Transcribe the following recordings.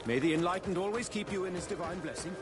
May the Enlightened always keep you in his divine blessing.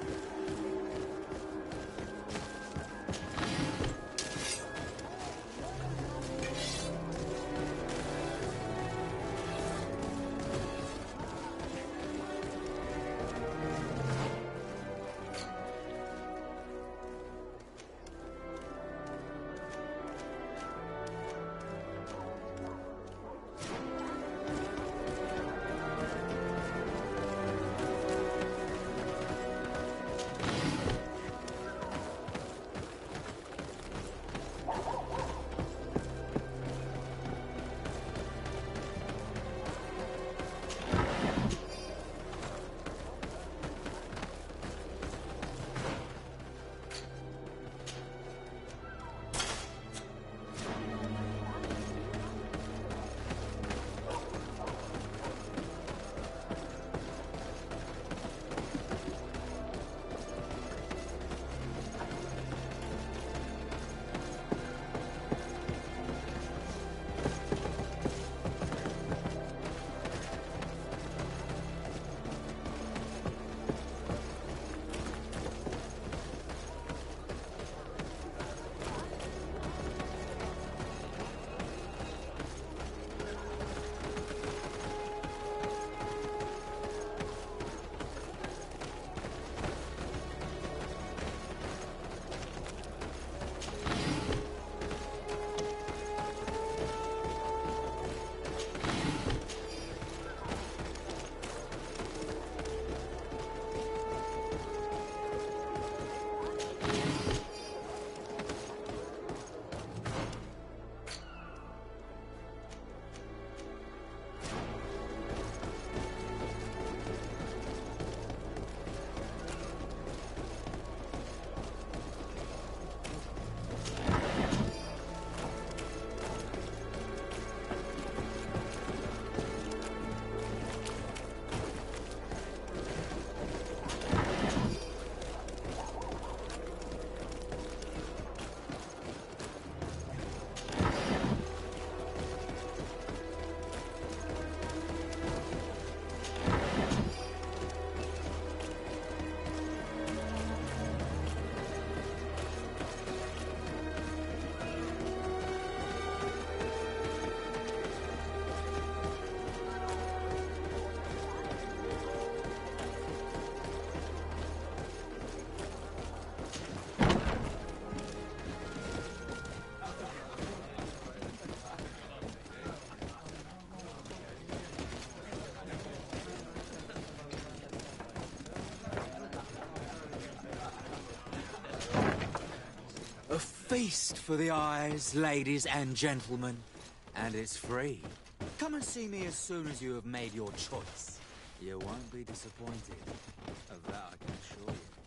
A feast for the eyes, ladies and gentlemen. And it's free. Come and see me as soon as you have made your choice. You won't be disappointed. Of that I can assure you.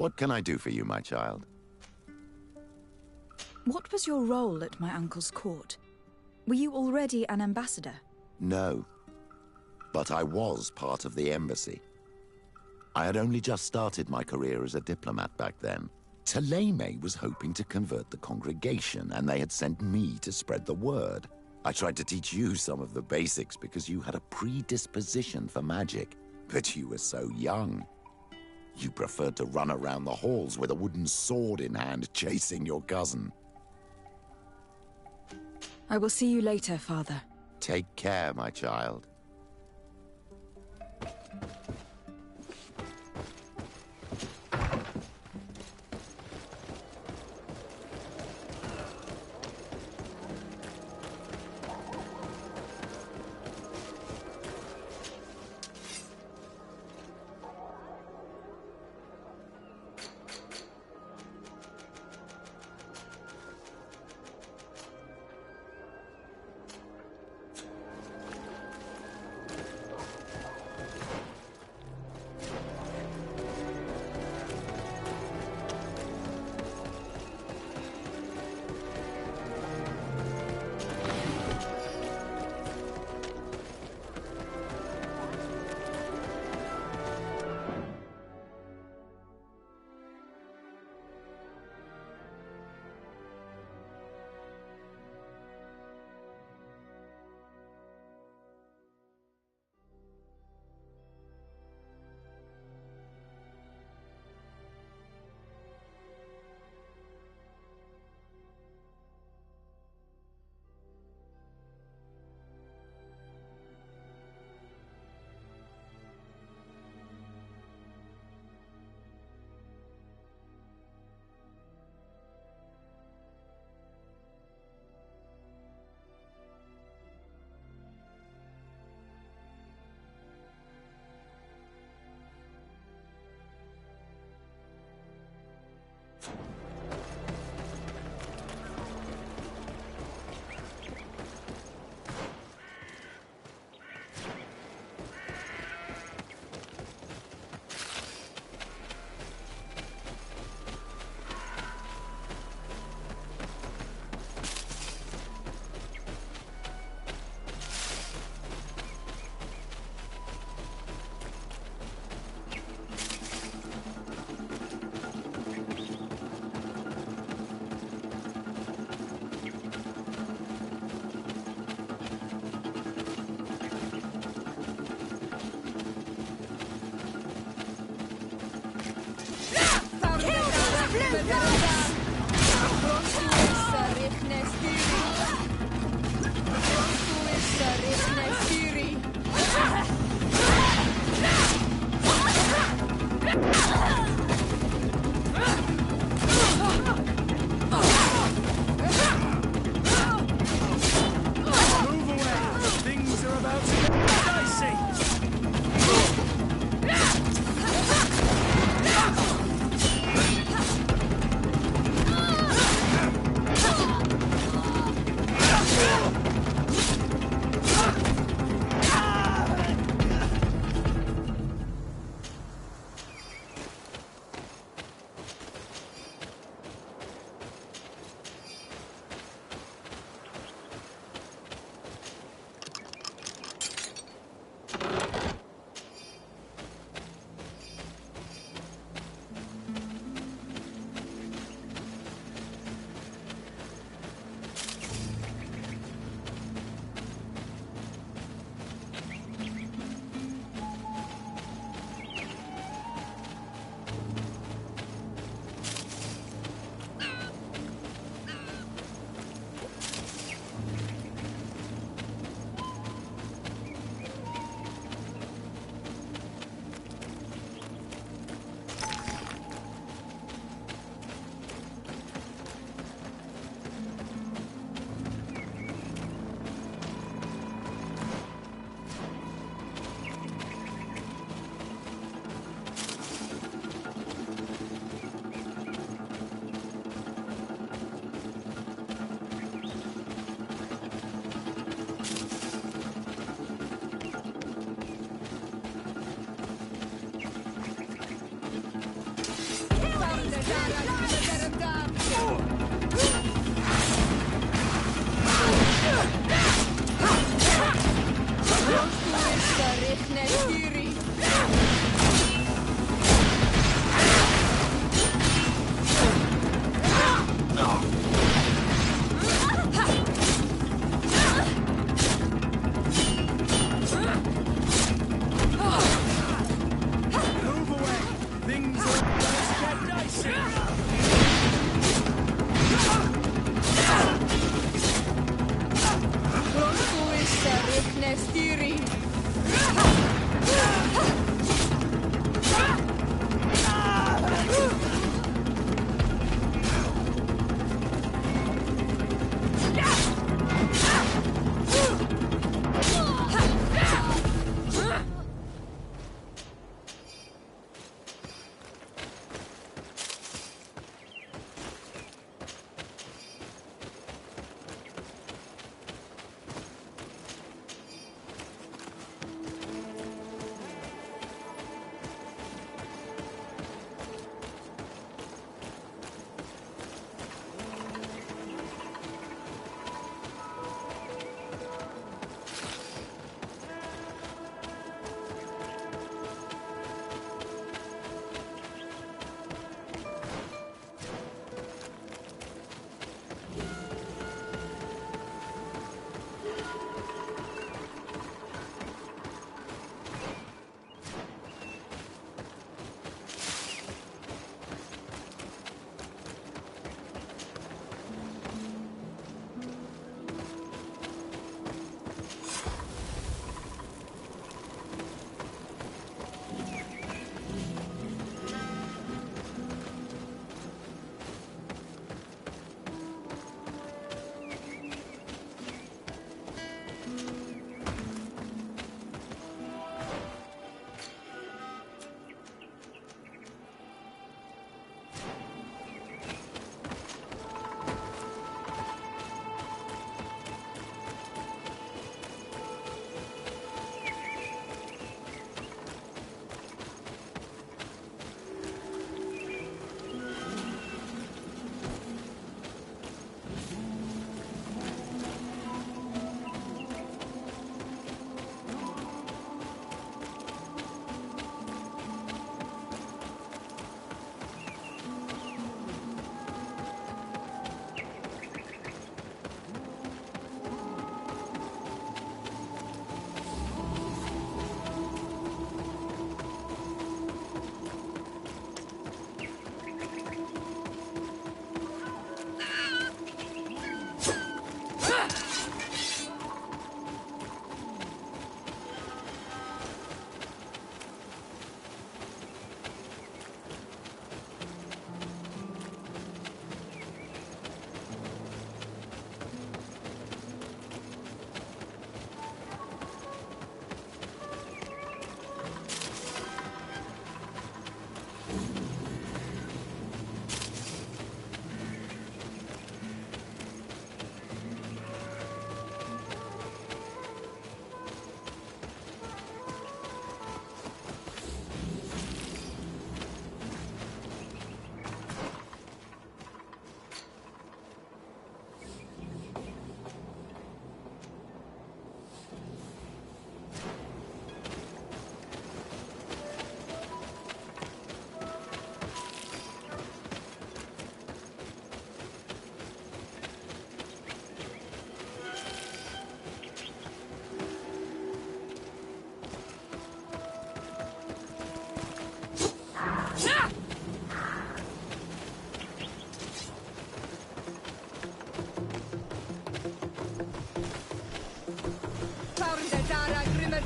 What can I do for you, my child? What was your role at my uncle's court? Were you already an ambassador? No. But I was part of the embassy. I had only just started my career as a diplomat back then. Taleme was hoping to convert the congregation, and they had sent me to spread the word. I tried to teach you some of the basics because you had a predisposition for magic, but you were so young. You preferred to run around the halls with a wooden sword in hand, chasing your cousin. I will see you later, Father. Take care, my child.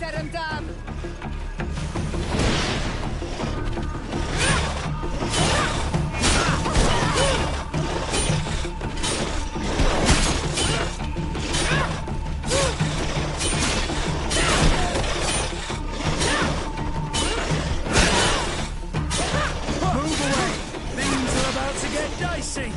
Serendam! Move away! Things are about to get dicey!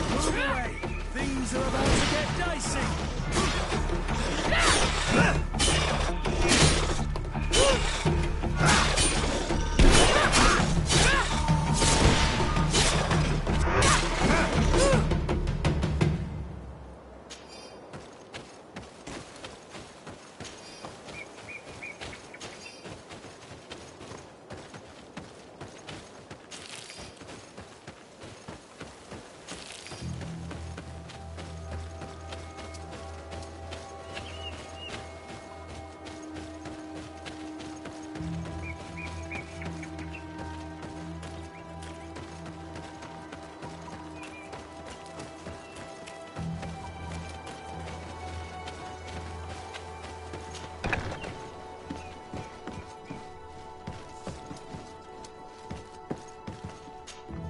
Move away! Things are about to get dicey!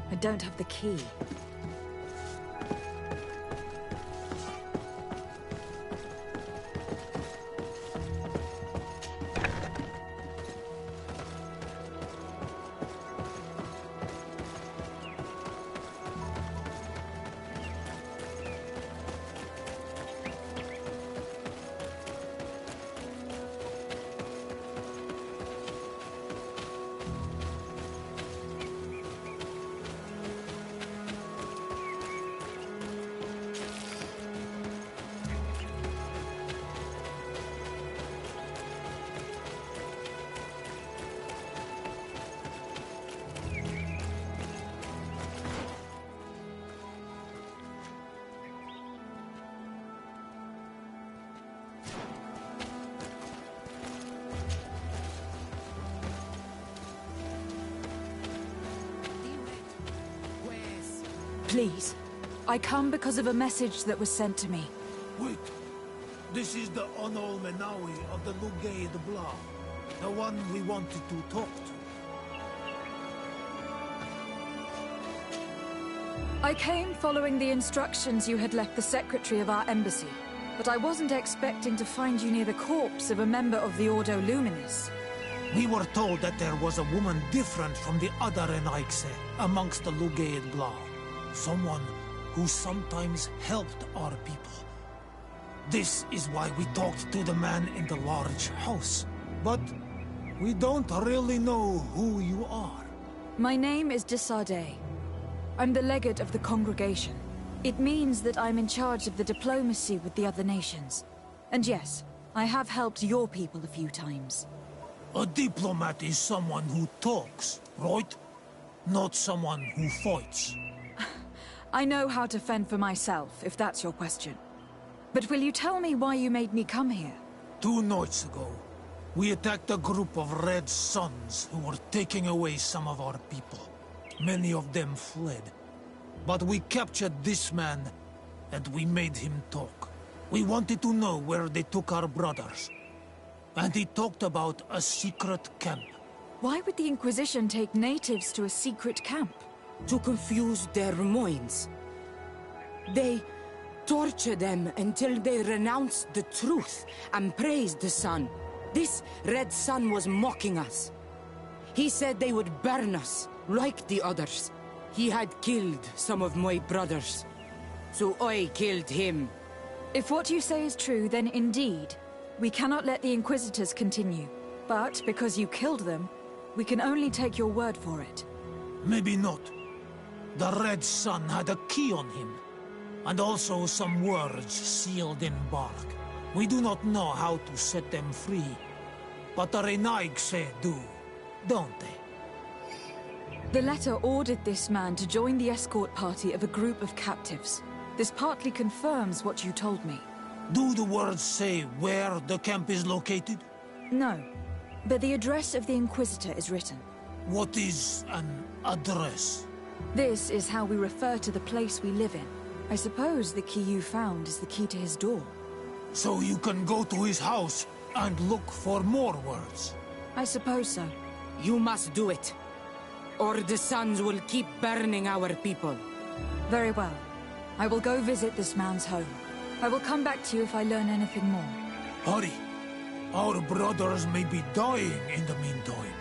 I don't have the key. Please, I come because of a message that was sent to me. Wait. This is the Onol Menawi of the Lugay de Blah. The one we wanted to talk to. I came following the instructions you had left the secretary of our embassy, but I wasn't expecting to find you near the corpse of a member of the Ordo Luminis. We were told that there was a woman different from the other Renaigse amongst the Lugay de Blah. Someone who sometimes helped our people. This is why we talked to the man in the large house. But we don't really know who you are. My name is Desardet. I'm the legate of the congregation. It means that I'm in charge of the diplomacy with the other nations. And yes, I have helped your people a few times. A diplomat is someone who talks, right? Not someone who fights. I know how to fend for myself, if that's your question. But will you tell me why you made me come here? 2 nights ago, we attacked a group of Red Suns who were taking away some of our people. Many of them fled. But we captured this man, and we made him talk. We wanted to know where they took our brothers. And he talked about a secret camp. Why would the Inquisition take natives to a secret camp? To confuse their minds. They torture them until they renounce the truth and praise the sun. This Red Sun was mocking us. He said they would burn us, like the others. He had killed some of my brothers, so I killed him. If what you say is true, then indeed, we cannot let the Inquisitors continue. But because you killed them, we can only take your word for it. Maybe not. The Red Sun had a key on him, and also some words sealed in bark. We do not know how to set them free, but the Renaigse do, don't they? The letter ordered this man to join the escort party of a group of captives. This partly confirms what you told me. Do the words say where the camp is located? No. but the address of the Inquisitor is written. What is an address? This is how we refer to the place we live in. I suppose the key you found is the key to his door. So you can go to his house and look for more words. I suppose so. You must do it, or the suns will keep burning our people. Very well. I will go visit this man's home. I will come back to you if I learn anything more. Hurry. Our brothers may be dying in the meantime.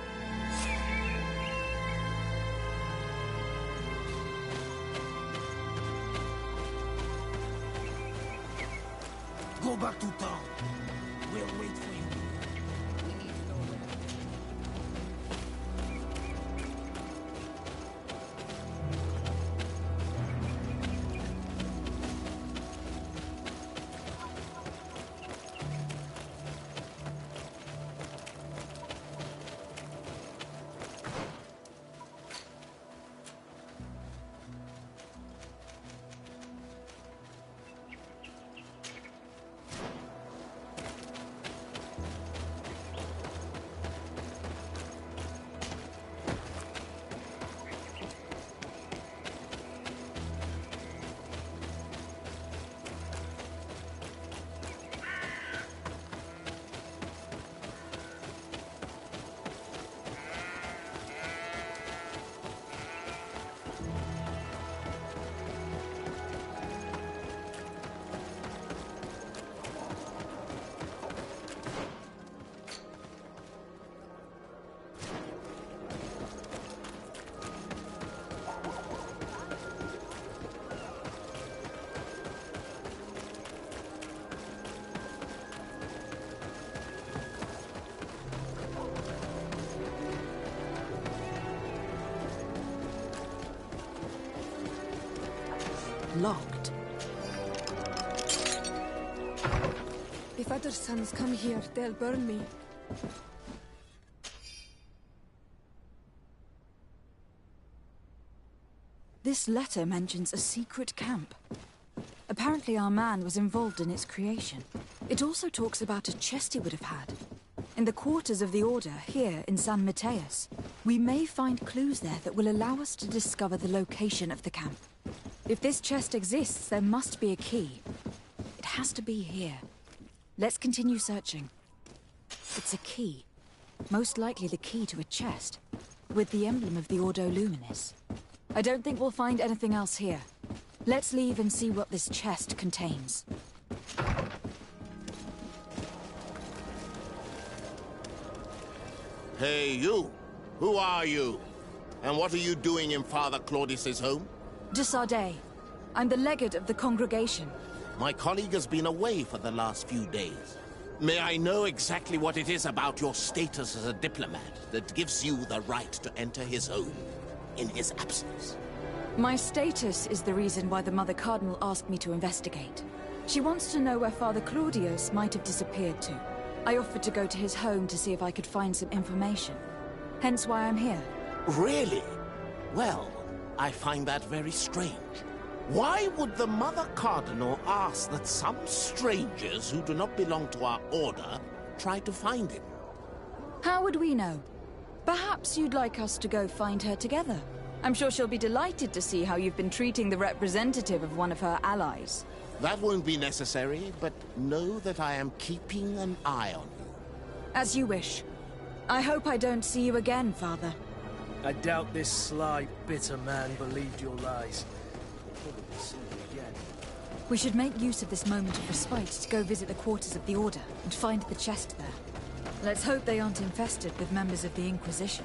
Go back to town. We'll wait for you. Locked. If other sons come here, they'll burn me. This letter mentions a secret camp. Apparently our man was involved in its creation. It also talks about a chest he would have had. In the quarters of the Order, here in San Mateus, we may find clues there that will allow us to discover the location of the camp. If this chest exists, there must be a key. It has to be here. Let's continue searching. It's a key. Most likely the key to a chest, with the emblem of the Ordo Luminis. I don't think we'll find anything else here. Let's leave and see what this chest contains. Hey, you! Who are you? And what are you doing in Father Claudius's home? De Sardet. I'm the legate of the congregation. My colleague has been away for the last few days. May I know exactly what it is about your status as a diplomat that gives you the right to enter his home in his absence? My status is the reason why the Mother Cardinal asked me to investigate. She wants to know where Father Claudius might have disappeared to. I offered to go to his home to see if I could find some information. Hence why I'm here. Really? Well, I find that very strange. Why would the Mother Cardinal ask that some strangers who do not belong to our order try to find him? How would we know? Perhaps you'd like us to go find her together. I'm sure she'll be delighted to see how you've been treating the representative of one of her allies. That won't be necessary, but know that I am keeping an eye on you. As you wish. I hope I don't see you again, Father. I doubt this sly, bitter man believed your lies. We'll probably see you again. We should make use of this moment of respite to go visit the quarters of the Order and find the chest there. Let's hope they aren't infested with members of the Inquisition.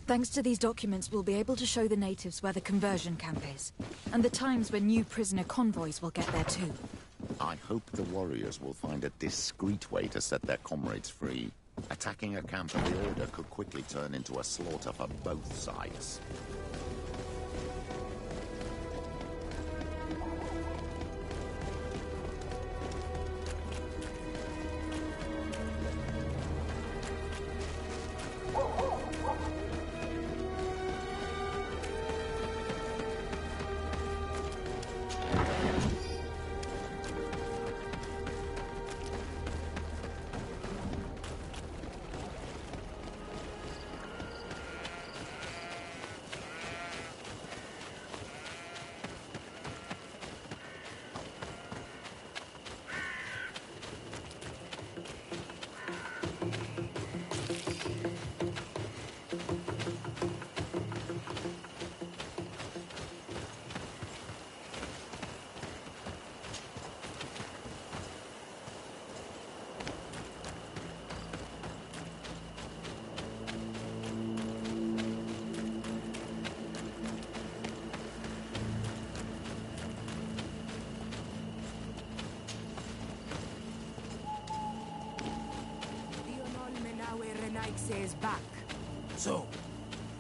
Thanks to these documents, we'll be able to show the natives where the conversion camp is, and the times when new prisoner convoys will get there too. I hope the warriors will find a discreet way to set their comrades free. Attacking a camp of the Order could quickly turn into a slaughter for both sides. Is back. So,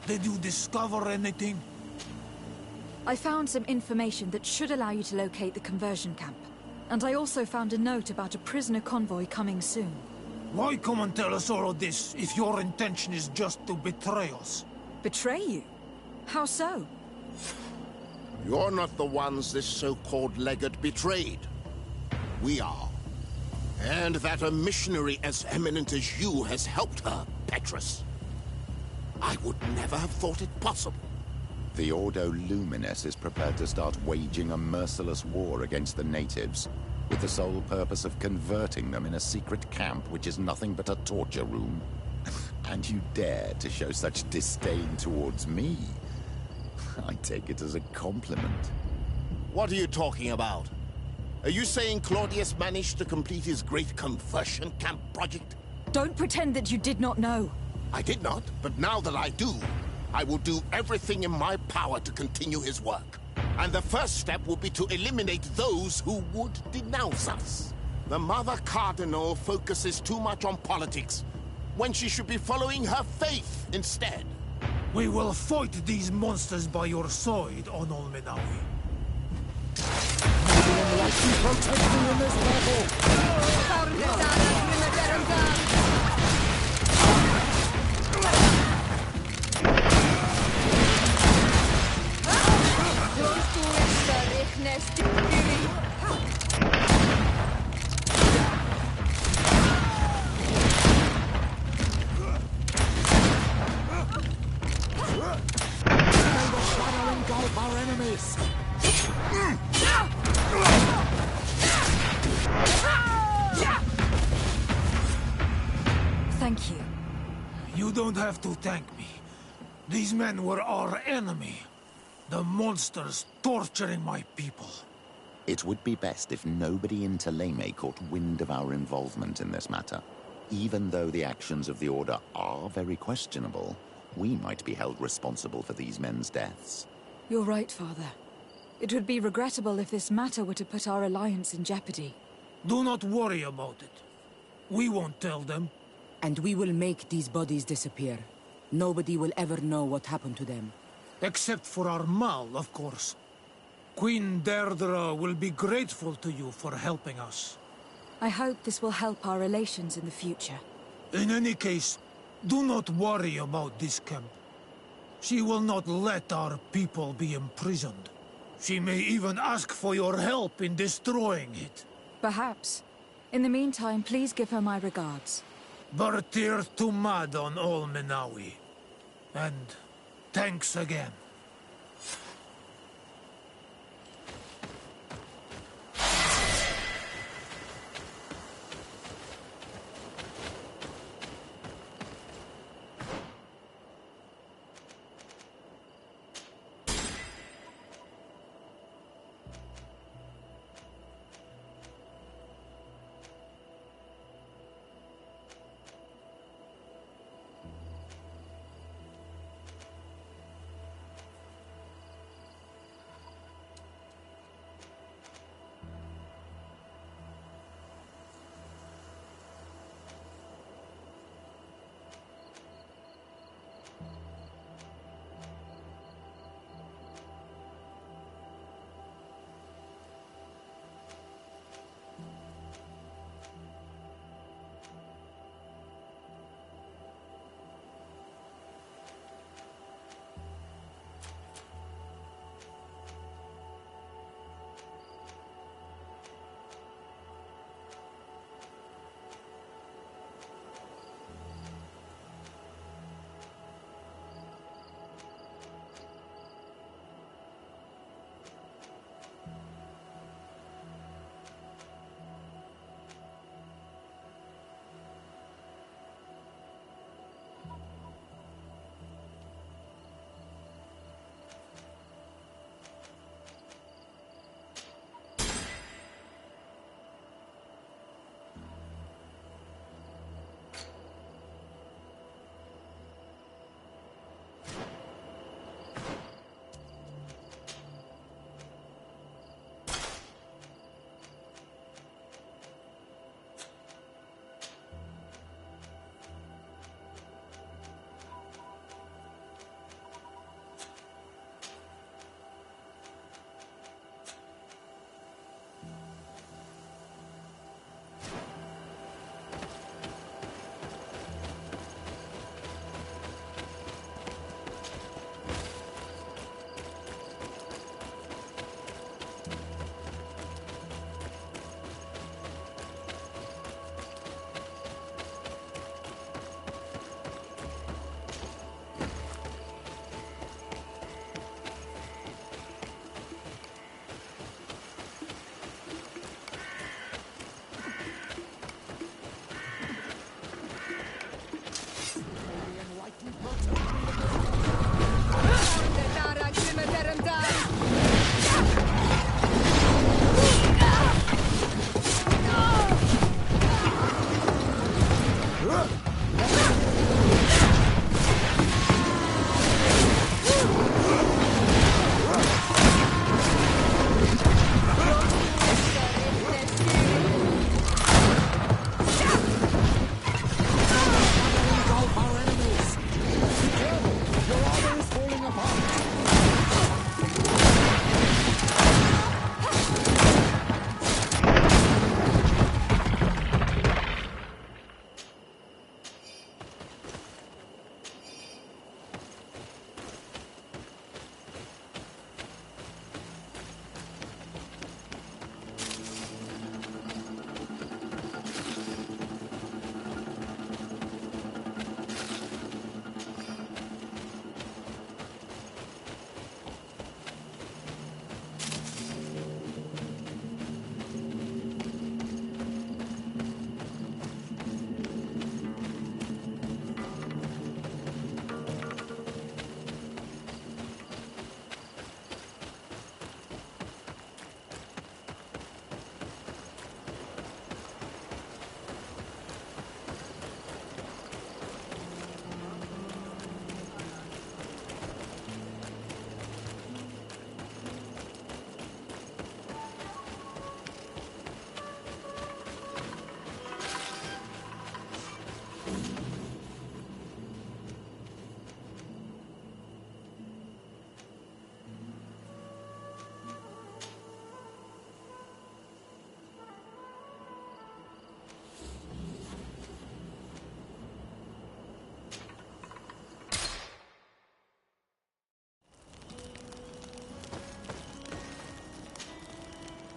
did you discover anything? I found some information that should allow you to locate the conversion camp. And I also found a note about a prisoner convoy coming soon. Why come and tell us all of this if your intention is just to betray us? Betray you? How so? You're not the ones this so-called legate betrayed. We are. And that a missionary as eminent as you has helped her, Petrus. I would never have thought it possible. The Ordo Luminis is prepared to start waging a merciless war against the natives, with the sole purpose of converting them in a secret camp which is nothing but a torture room. And you dare to show such disdain towards me? I take it as a compliment. What are you talking about? Are you saying Claudius managed to complete his great conversion camp project? Don't pretend that you did not know. I did not, but now that I do, I will do everything in my power to continue his work. And the first step will be to eliminate those who would denounce us. The Mother Cardinal focuses too much on politics, when she should be following her faith instead. We will fight these monsters by your side, Onol Menawi. Protect me in this battle! Thank you. You don't have to thank me. These men were our enemy. The monsters torturing my people. It would be best if nobody in Thélème caught wind of our involvement in this matter. Even though the actions of the Order are very questionable, we might be held responsible for these men's deaths. You're right, Father. It would be regrettable if this matter were to put our alliance in jeopardy. Do not worry about it. We won't tell them. And we will make these bodies disappear. Nobody will ever know what happened to them. Except for our Mal, of course. Queen Deirdre will be grateful to you for helping us. I hope this will help our relations in the future. In any case, do not worry about this camp. She will not let our people be imprisoned. She may even ask for your help in destroying it. Perhaps. In the meantime, please give her my regards. Bartir Tumad on all Menawi. And thanks again.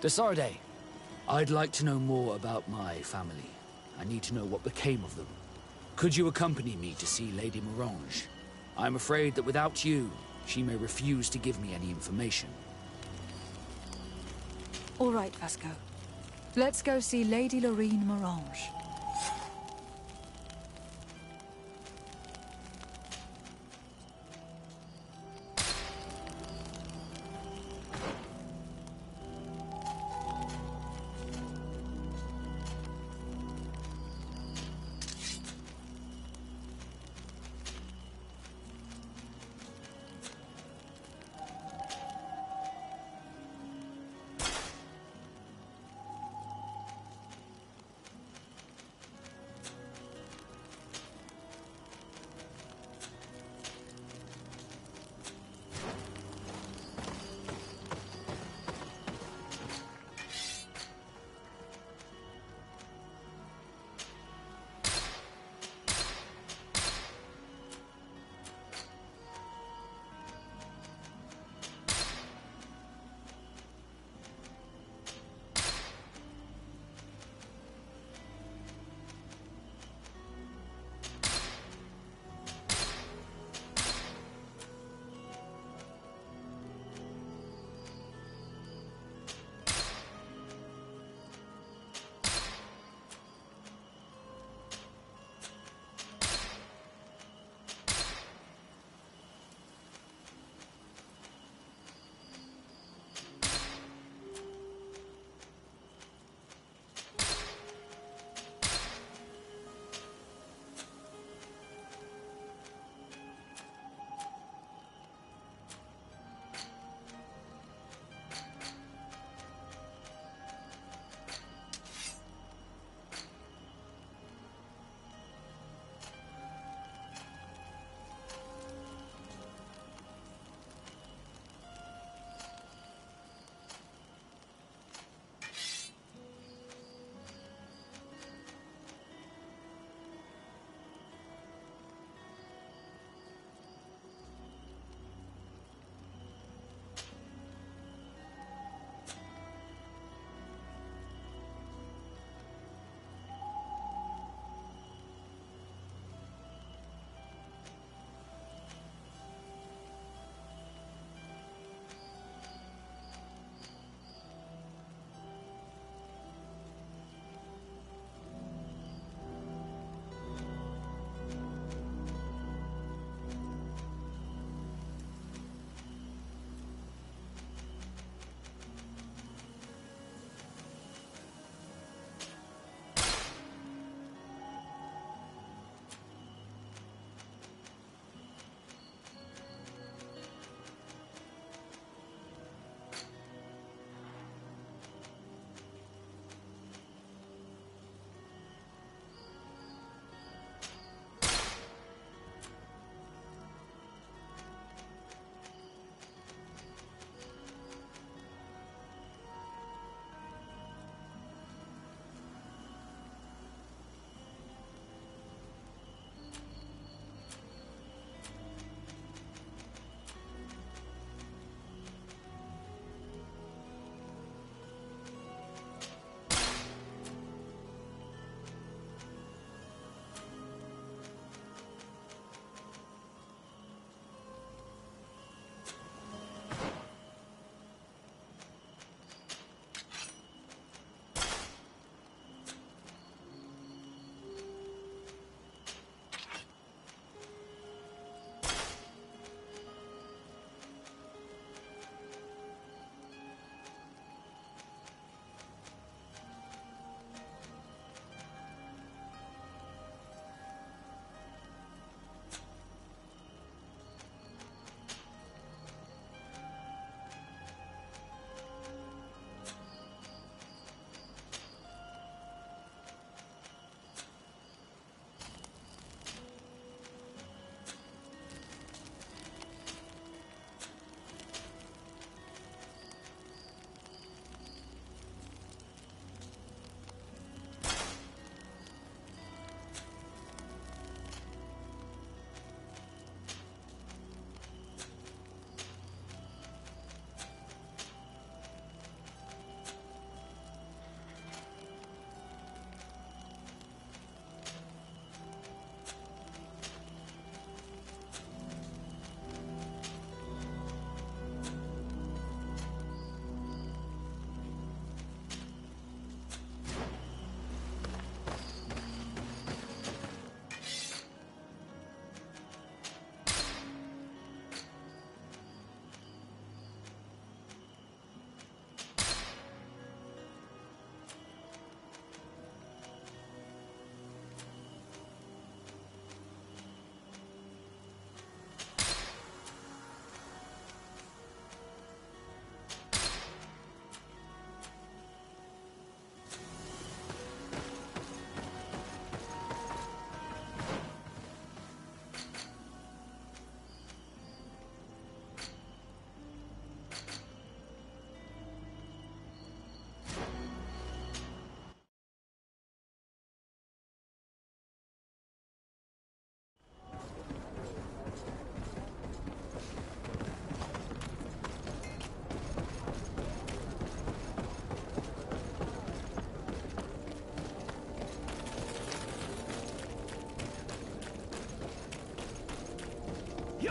Desarde, I'd like to know more about my family. I need to know what became of them. Could you accompany me to see Lady Morange? I'm afraid that without you, she may refuse to give me any information. All right, Vasco. Let's go see Lady Lorraine Morange.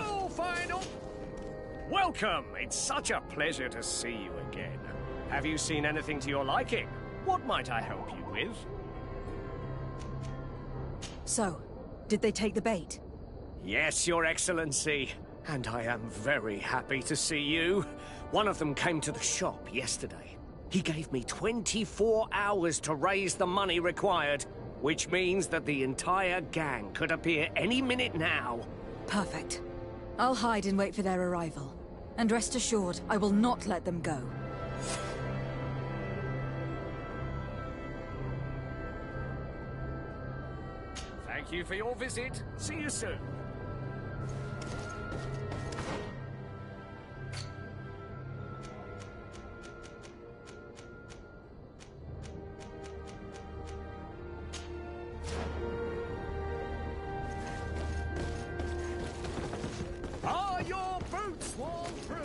Your final... Welcome! It's such a pleasure to see you again. Have you seen anything to your liking? What might I help you with? So, did they take the bait? Yes, Your Excellency. And I am very happy to see you. One of them came to the shop yesterday. He gave me 24 hours to raise the money required, which means that the entire gang could appear any minute now. Perfect. I'll hide and wait for their arrival. And rest assured, I will not let them go. Thank you for your visit. See you soon. Are your boots worn through?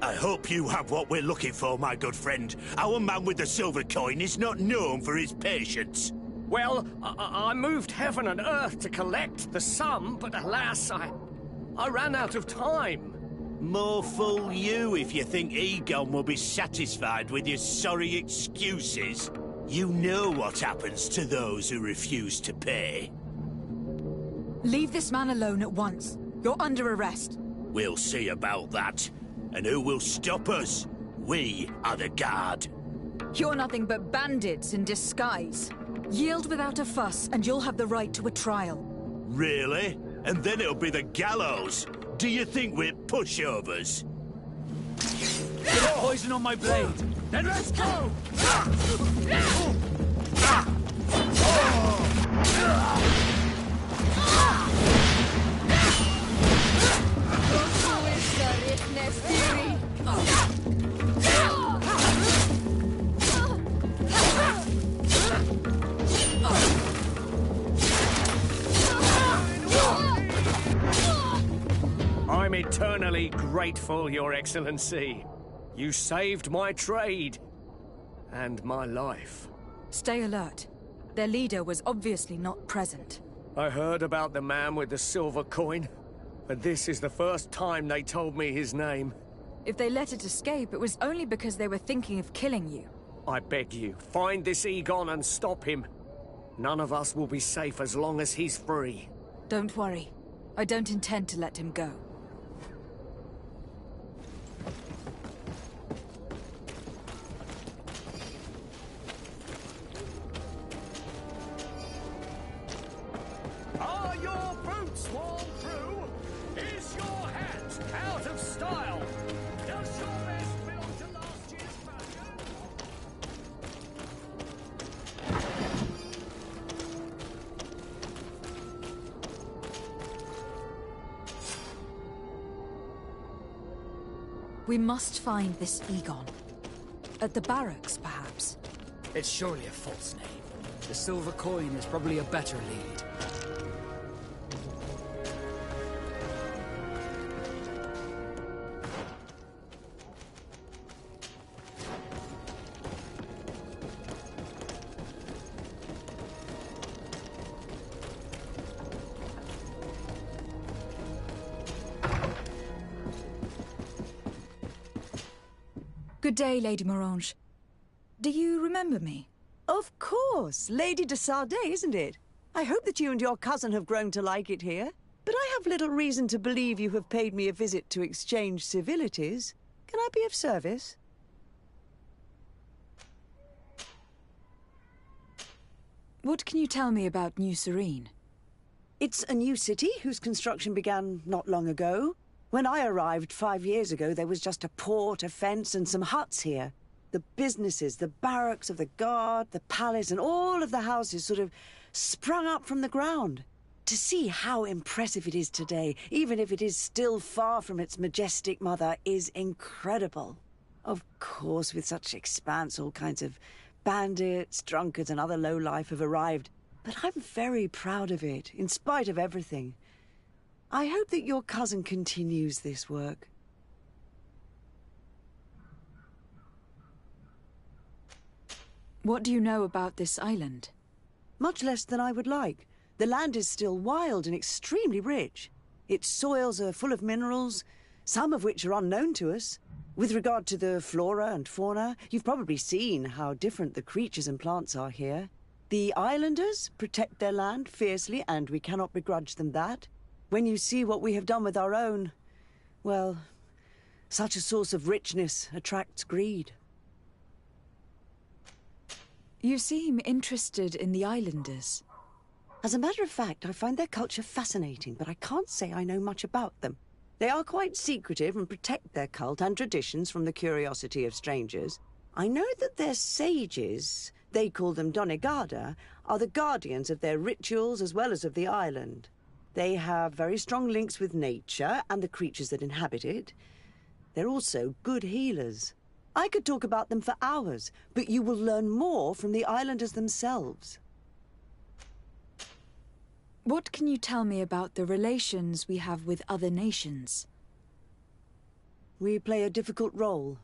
I hope you have what we're looking for, my good friend. Our man with the silver coin is not known for his patience. Well, I moved heaven and earth to collect the sum, but alas, I ran out of time. More fool you if you think Egon will be satisfied with your sorry excuses. You know what happens to those who refuse to pay. Leave this man alone at once. You're under arrest. We'll see about that. And who will stop us? We are the guard. You're nothing but bandits in disguise. Yield without a fuss, and you'll have the right to a trial. Really? And then it'll be the gallows. Do you think we're pushovers? Get poison on my blade. Then let's go! I'm eternally grateful, Your Excellency. You saved my trade. And my life. Stay alert. Their leader was obviously not present. I heard about the man with the silver coin, and this is the first time they told me his name. If they let it escape, it was only because they were thinking of killing you. I beg you, find this Egon and stop him. None of us will be safe as long as he's free. Don't worry. I don't intend to let him go. Are your boots worn through? Is your hat out of style? Does your vest belong to last year's fashion? We must find this Egon. At the barracks, perhaps. It's surely a false name. The silver coin is probably a better lead. Good day, Lady Morange. Do you remember me? Of course. Lady de Sardet, isn't it? I hope that you and your cousin have grown to like it here. But I have little reason to believe you have paid me a visit to exchange civilities. Can I be of service? What can you tell me about New Serene? It's a new city whose construction began not long ago. When I arrived 5 years ago, there was just a port, a fence, and some huts here. The businesses, the barracks of the guard, the palace, and all of the houses sort of sprung up from the ground. To see how impressive it is today, even if it is still far from its majestic mother, is incredible. Of course, with such expanse, all kinds of bandits, drunkards, and other lowlife have arrived. But I'm very proud of it, in spite of everything. I hope that your cousin continues this work. What do you know about this island? Much less than I would like. The land is still wild and extremely rich. Its soils are full of minerals, some of which are unknown to us. With regard to the flora and fauna, you've probably seen how different the creatures and plants are here. The islanders protect their land fiercely, and we cannot begrudge them that. When you see what we have done with our own, well, such a source of richness attracts greed. You seem interested in the islanders. As a matter of fact, I find their culture fascinating, but I can't say I know much about them. They are quite secretive and protect their cult and traditions from the curiosity of strangers. I know that their sages, they call them Donegada, are the guardians of their rituals as well as of the island. They have very strong links with nature and the creatures that inhabit it. They're also good healers. I could talk about them for hours, but you will learn more from the islanders themselves. What can you tell me about the relations we have with other nations? We play a difficult role,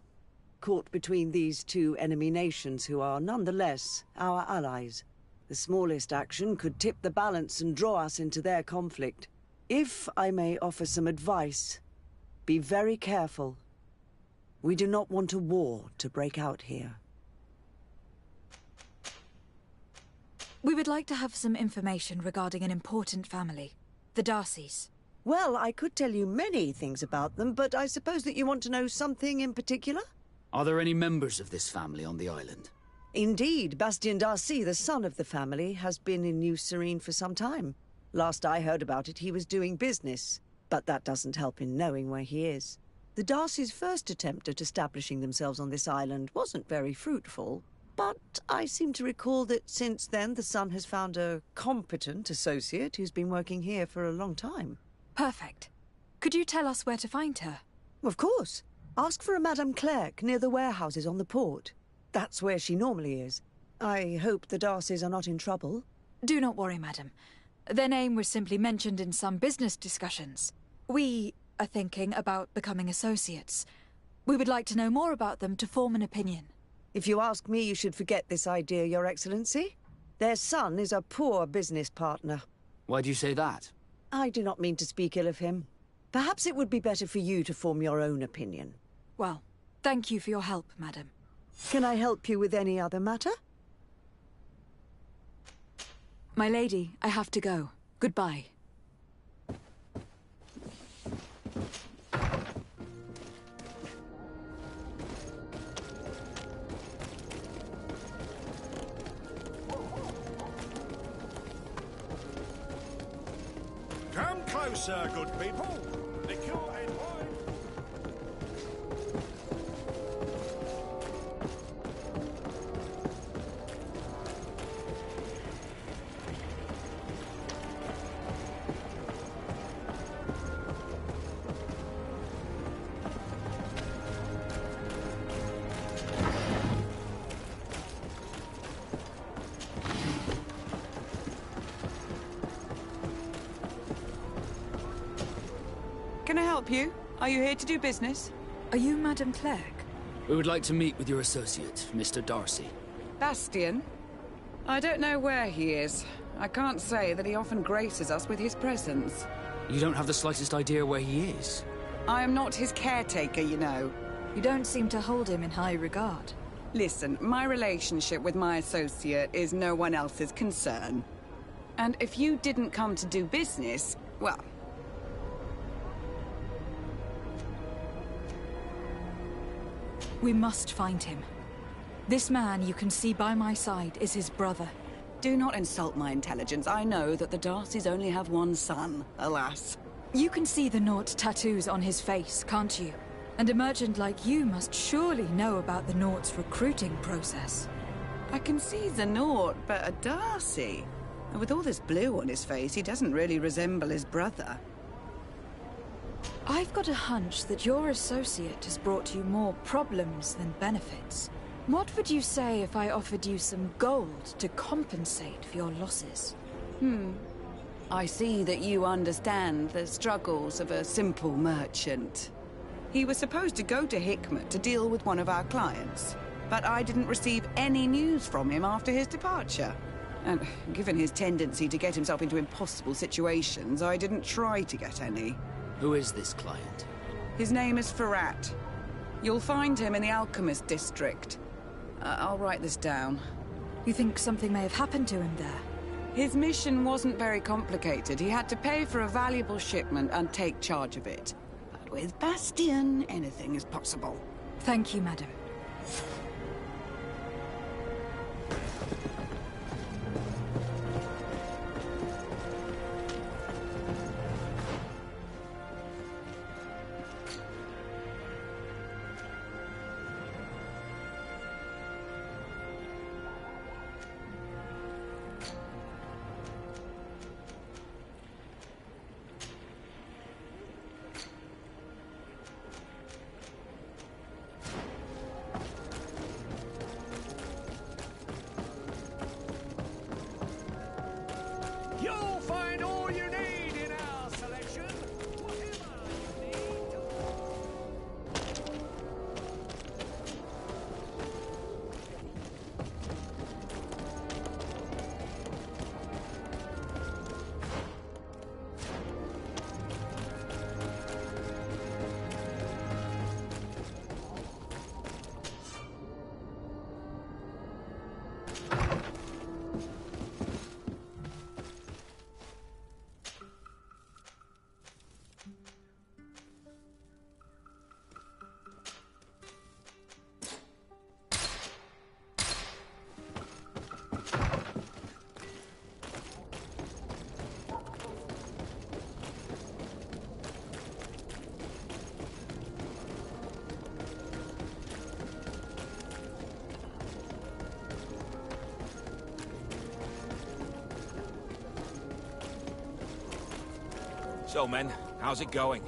caught between these two enemy nations who are nonetheless our allies. The smallest action could tip the balance and draw us into their conflict. If I may offer some advice, be very careful. We do not want a war to break out here. We would like to have some information regarding an important family, the Darcys. Well, I could tell you many things about them, but I suppose that you want to know something in particular? Are there any members of this family on the island? Indeed, Bastien Darcy, the son of the family, has been in New Serene for some time. Last I heard about it, he was doing business, but that doesn't help in knowing where he is. The Darcys' first attempt at establishing themselves on this island wasn't very fruitful, but I seem to recall that since then the son has found a competent associate who's been working here for a long time. Perfect. Could you tell us where to find her? Of course. Ask for a Madame Clerc near the warehouses on the port. That's where she normally is. I hope the Darcys are not in trouble. Do not worry, madam. Their name was simply mentioned in some business discussions. We are thinking about becoming associates. We would like to know more about them to form an opinion. If you ask me, you should forget this idea, Your Excellency. Their son is a poor business partner. Why do you say that? I do not mean to speak ill of him. Perhaps it would be better for you to form your own opinion. Well, thank you for your help, madam. Can I help you with any other matter? My lady, I have to go. Goodbye. Come closer, good people. Liquor and wine. Can I help you? Are you here to do business? Are you Madame Clerc? We would like to meet with your associate, Mr. Darcy. Bastien? I don't know where he is. I can't say that he often graces us with his presence. You don't have the slightest idea where he is? I am not his caretaker, you know. You don't seem to hold him in high regard. Listen, my relationship with my associate is no one else's concern. And if you didn't come to do business, well... We must find him. This man you can see by my side is his brother. Do not insult my intelligence. I know that the Darcys only have one son, alas. You can see the Naut tattoos on his face, can't you? And a merchant like you must surely know about the Naut's recruiting process. I can see the Naut, but a Darcy? With all this blue on his face, he doesn't really resemble his brother. I've got a hunch that your associate has brought you more problems than benefits. What would you say if I offered you some gold to compensate for your losses? I see that you understand the struggles of a simple merchant. He was supposed to go to Hikmet to deal with one of our clients, but I didn't receive any news from him after his departure. And given his tendency to get himself into impossible situations, I didn't try to get any. Who is this client? His name is Ferrat. You'll find him in the Alchemist District. I'll write this down. You think something may have happened to him there? His mission wasn't very complicated. He had to pay for a valuable shipment and take charge of it. But with Bastion, anything is possible. Thank you, madam. You'll find all you need in our selection. Whatever you need. So, men, how's it going?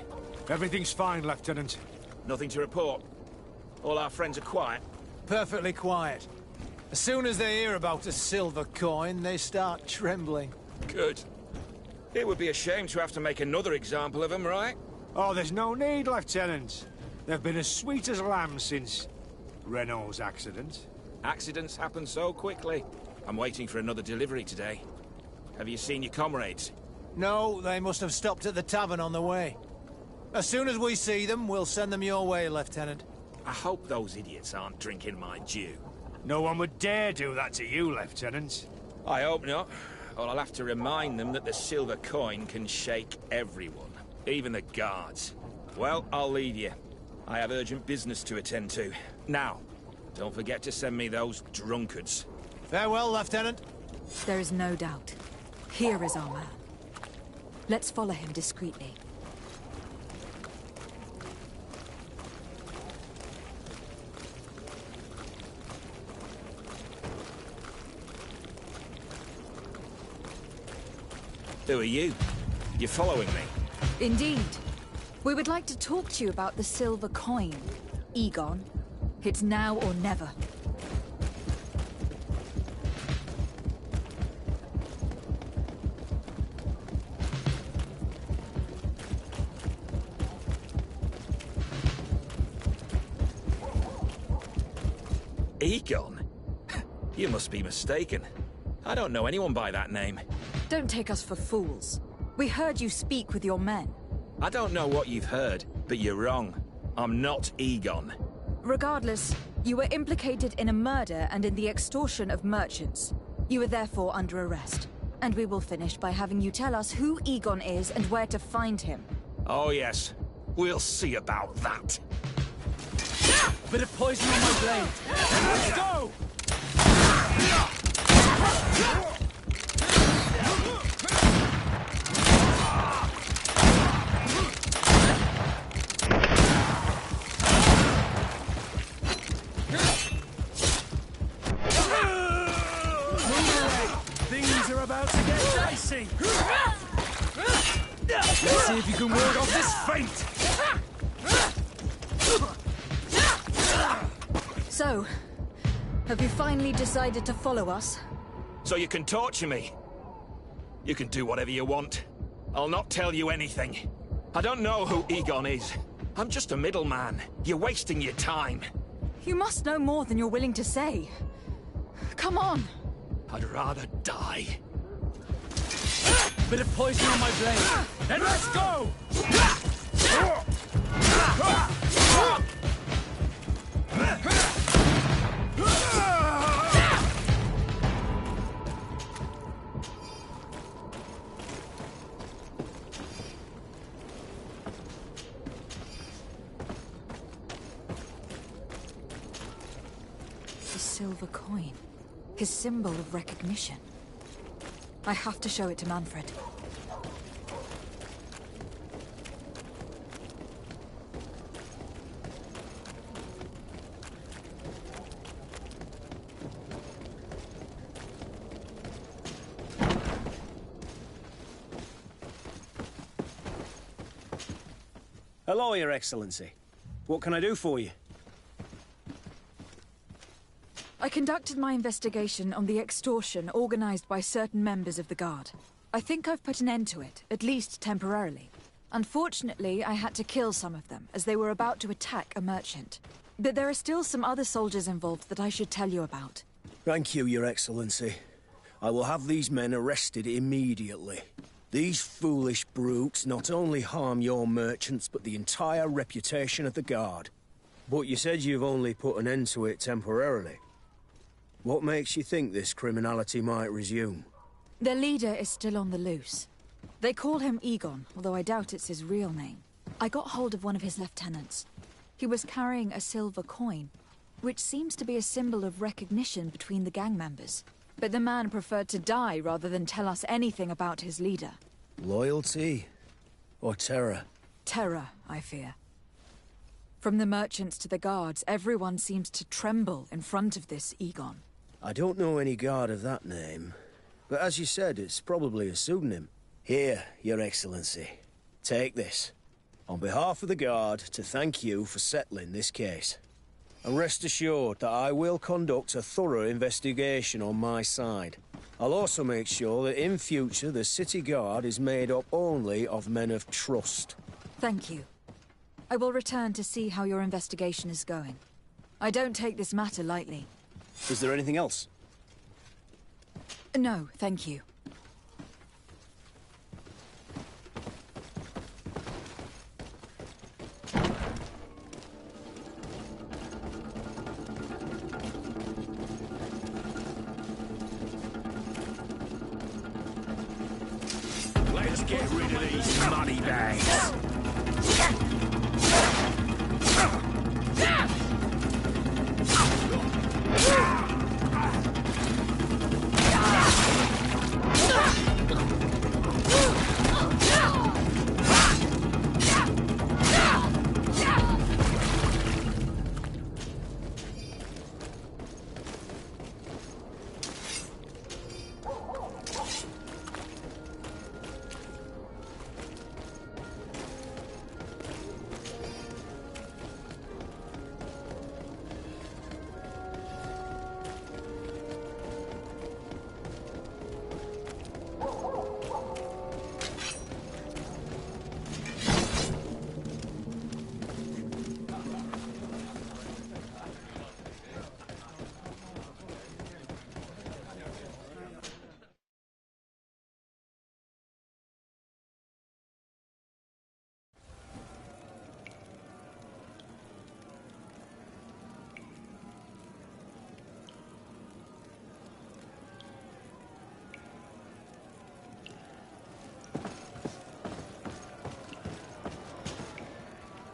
Everything's fine, Lieutenant. Nothing to report? All our friends are quiet? Perfectly quiet. As soon as they hear about a silver coin, they start trembling. Good. It would be a shame to have to make another example of them, right? Oh, there's no need, Lieutenant. They've been as sweet as lambs since Renault's accident. Accidents happen so quickly. I'm waiting for another delivery today. Have you seen your comrades? No, they must have stopped at the tavern on the way. As soon as we see them, we'll send them your way, Lieutenant. I hope those idiots aren't drinking my dew. No one would dare do that to you, Lieutenant. I hope not. Or I'll have to remind them that the silver coin can shake everyone, even the guards. Well, I'll leave you. I have urgent business to attend to. Now, don't forget to send me those drunkards. Farewell, Lieutenant. There is no doubt. Here is our man. Let's follow him discreetly. Who are you? You're following me? Indeed. We would like to talk to you about the silver coin, Egon. It's now or never. Egon? You must be mistaken. I don't know anyone by that name. Don't take us for fools. We heard you speak with your men. I don't know what you've heard, but you're wrong. I'm not Egon. Regardless, you were implicated in a murder and in the extortion of merchants. You are therefore under arrest. And we will finish by having you tell us who Egon is and where to find him. Oh yes, we'll see about that. A bit of poison on my blade. Let's go! Things are about to get dicey. Let's see if you can ward off this fate. So, have you finally decided to follow us? So you can torture me. You can do whatever you want. I'll not tell you anything. I don't know who Egon is. I'm just a middleman. You're wasting your time. You must know more than you're willing to say. Come on. I'd rather die. Bit of poison on my blade. Then let's go! The silver coin. His symbol of recognition. I have to show it to Manfred. Hello, Your Excellency. What can I do for you? I conducted my investigation on the extortion organized by certain members of the Guard. I think I've put an end to it, at least temporarily. Unfortunately, I had to kill some of them, as they were about to attack a merchant. But there are still some other soldiers involved that I should tell you about. Thank you, Your Excellency. I will have these men arrested immediately. These foolish brutes not only harm your merchants, but the entire reputation of the Guard. But you said you've only put an end to it temporarily. What makes you think this criminality might resume? Their leader is still on the loose. They call him Egon, although I doubt it's his real name. I got hold of one of his lieutenants. He was carrying a silver coin, which seems to be a symbol of recognition between the gang members. But the man preferred to die rather than tell us anything about his leader. Loyalty? Or terror? Terror, I fear. From the merchants to the guards, everyone seems to tremble in front of this Egon. I don't know any guard of that name, but as you said, it's probably a pseudonym. Here, Your Excellency. Take this. On behalf of the Guard, to thank you for settling this case. And rest assured that I will conduct a thorough investigation on my side. I'll also make sure that in future the City Guard is made up only of men of trust. Thank you. I will return to see how your investigation is going. I don't take this matter lightly. Is there anything else? No, thank you. Let's get rid of these money bags.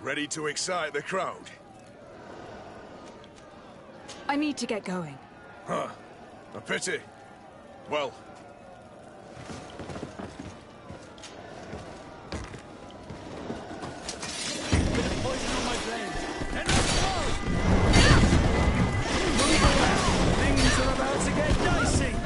Ready to excite the crowd? I need to get going. Huh. A pity. Well... Things are about to get dicey!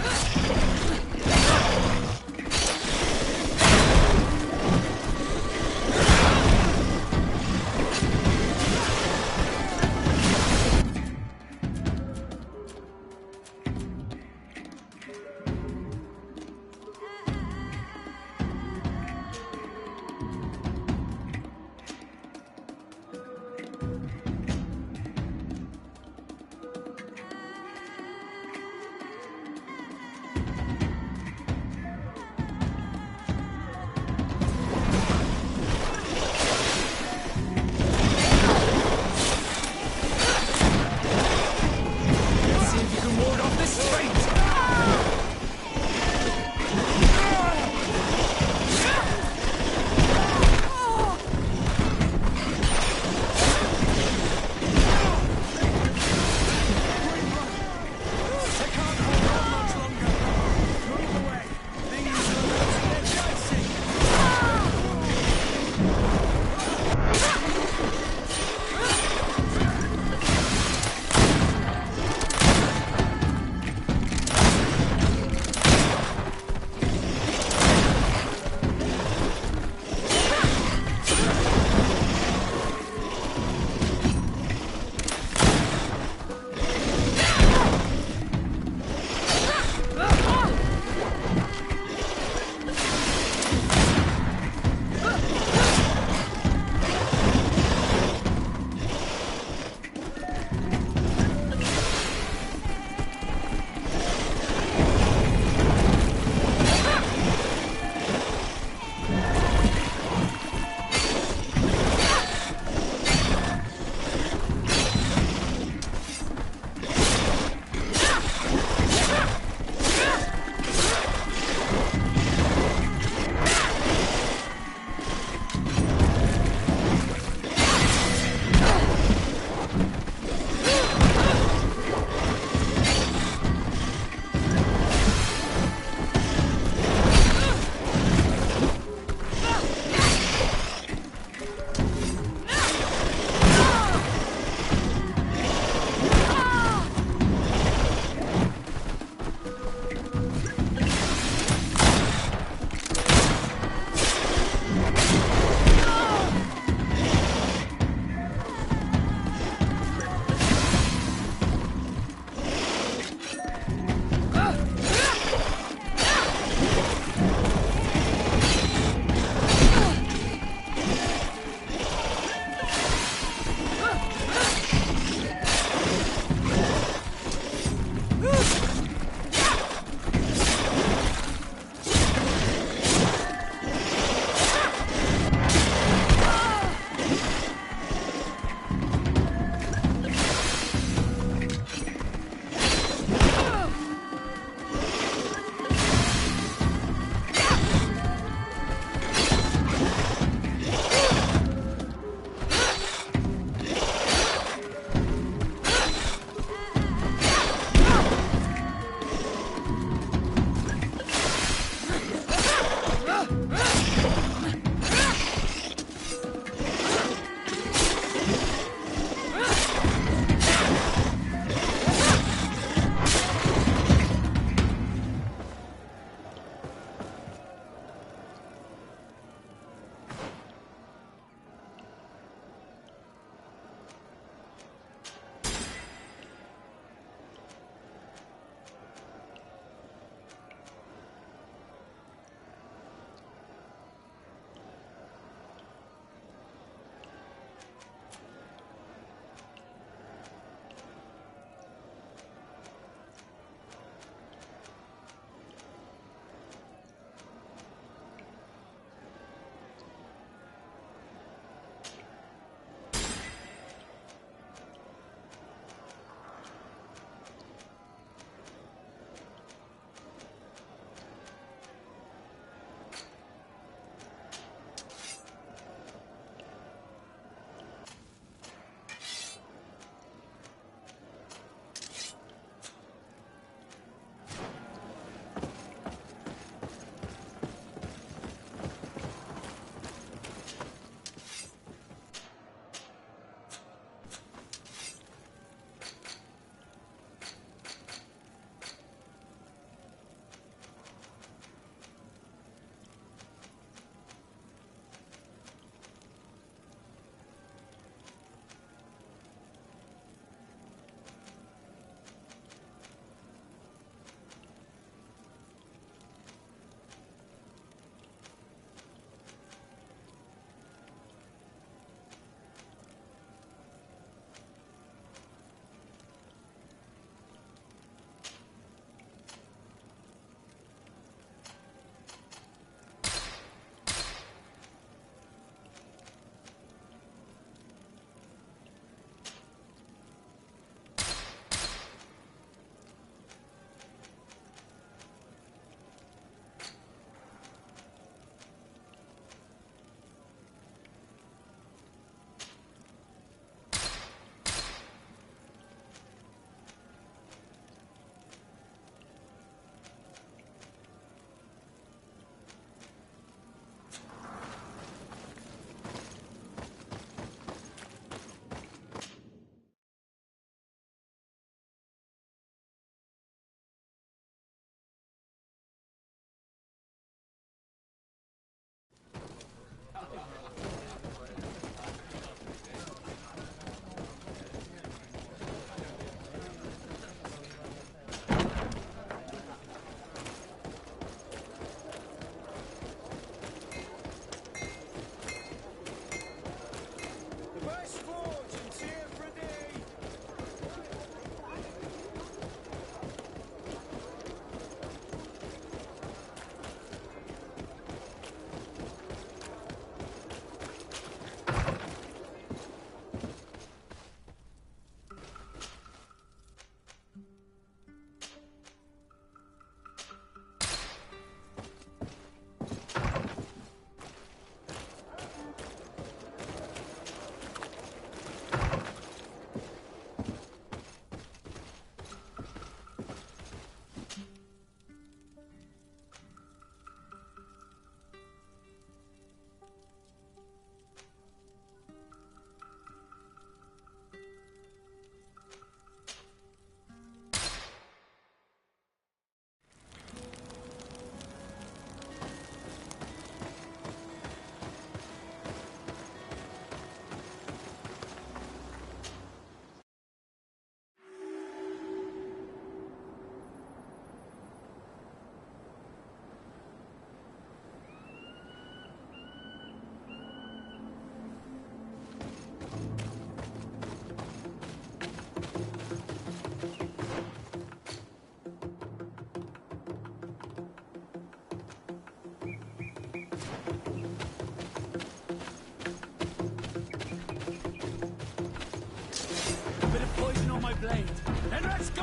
my blade. Then let's go!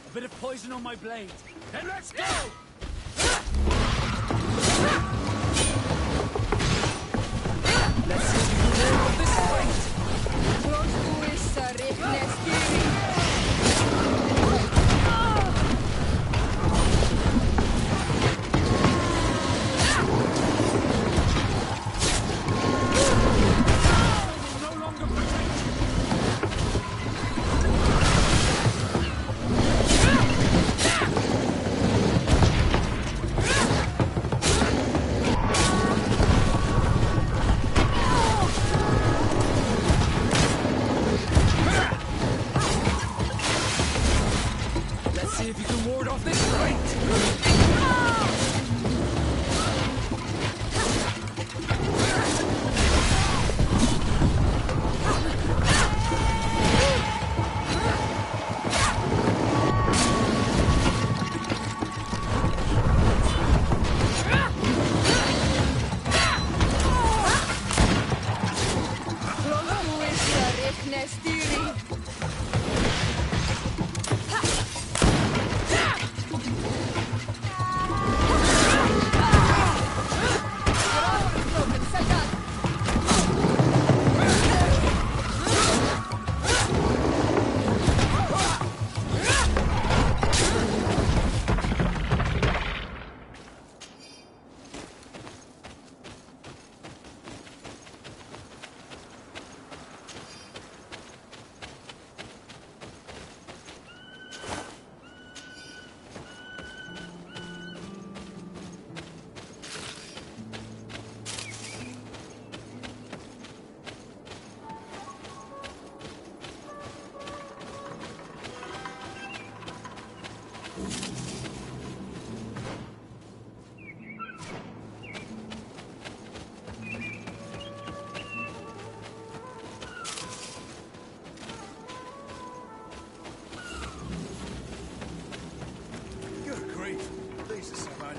A bit of poison on my blade. Then let's go! Let's see if you can hold this fight. No longer protect you. See if you can ward off this fight!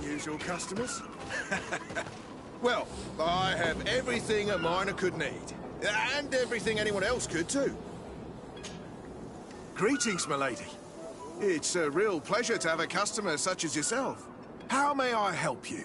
Usual customers? Well, I have everything a miner could need. And everything anyone else could, too. Greetings, milady. It's a real pleasure to have a customer such as yourself. How may I help you?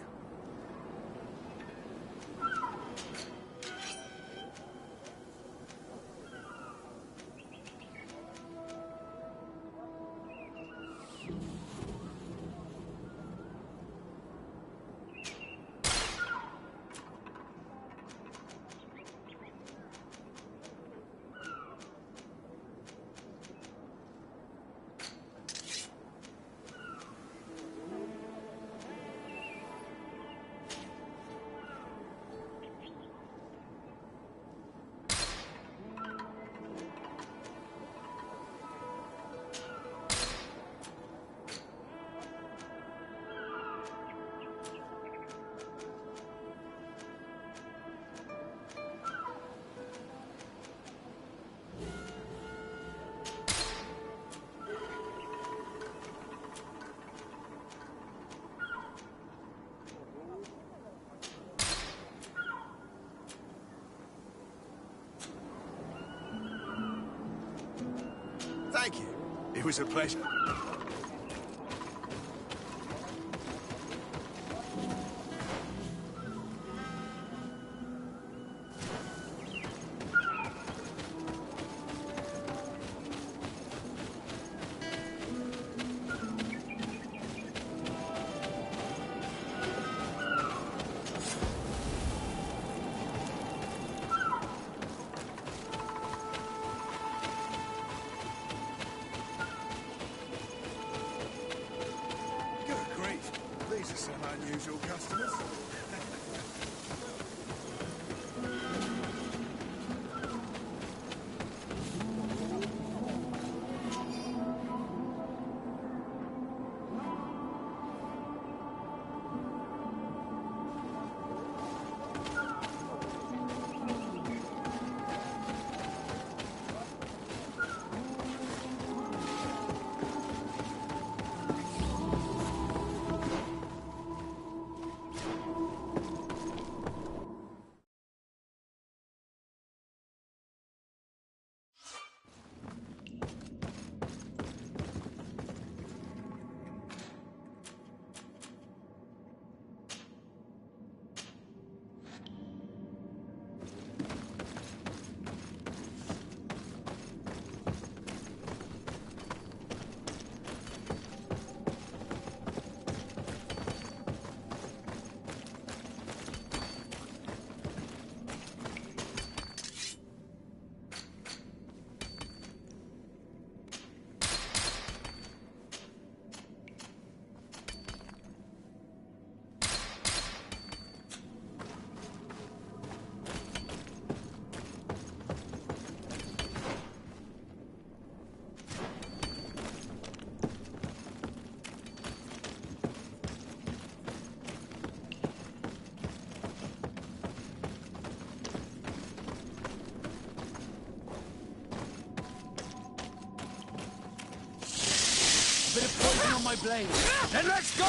Thank you. It was a pleasure. unusual customers. Bit of poison on my blade. Then let's go!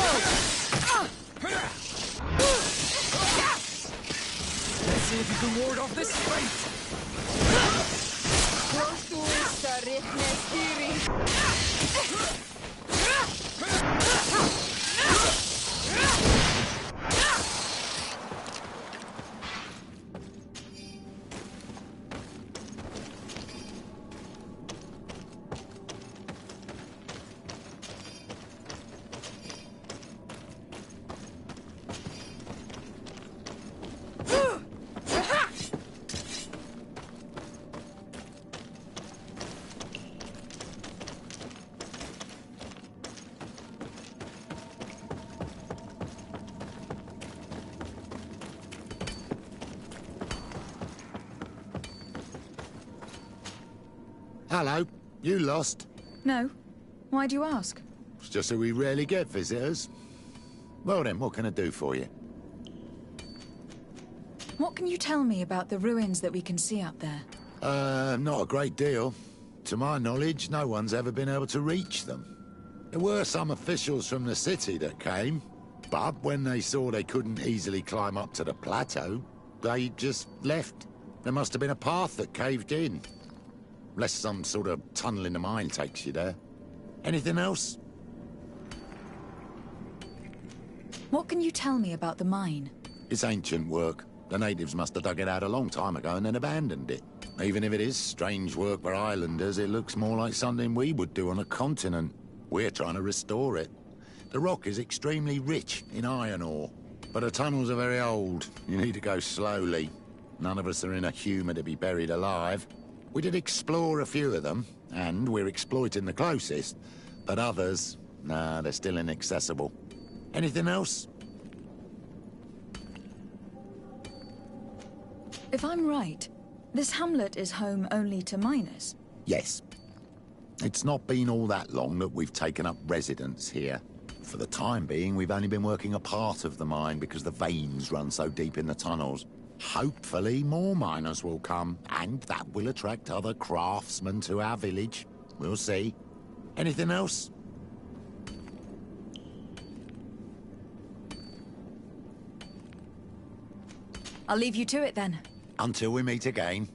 Let's see if you can ward off this fate! Hello. You lost? No. Why do you ask? It's just that we rarely get visitors. Well then, what can I do for you? What can you tell me about the ruins that we can see up there? Not a great deal. To my knowledge, no one's ever been able to reach them. There were some officials from the city that came, but when they saw they couldn't easily climb up to the plateau, they just left. There must have been a path that caved in. Unless some sort of tunnel in the mine takes you there. Anything else? What can you tell me about the mine? It's ancient work. The natives must have dug it out a long time ago and then abandoned it. Even if it is strange work for islanders, it looks more like something we would do on a continent. We're trying to restore it. The rock is extremely rich in iron ore, but the tunnels are very old. You need to go slowly. None of us are in a humour to be buried alive. We did explore a few of them, and we're exploiting the closest. But others, nah, they're still inaccessible. Anything else? If I'm right, this hamlet is home only to miners. Yes. It's not been all that long that we've taken up residence here. For the time being, we've only been working a part of the mine because the veins run so deep in the tunnels. Hopefully more miners will come, and that will attract other craftsmen to our village. We'll see. Anything else? I'll leave you to it then. Until we meet again.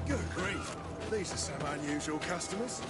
Good grief. These are some unusual customers.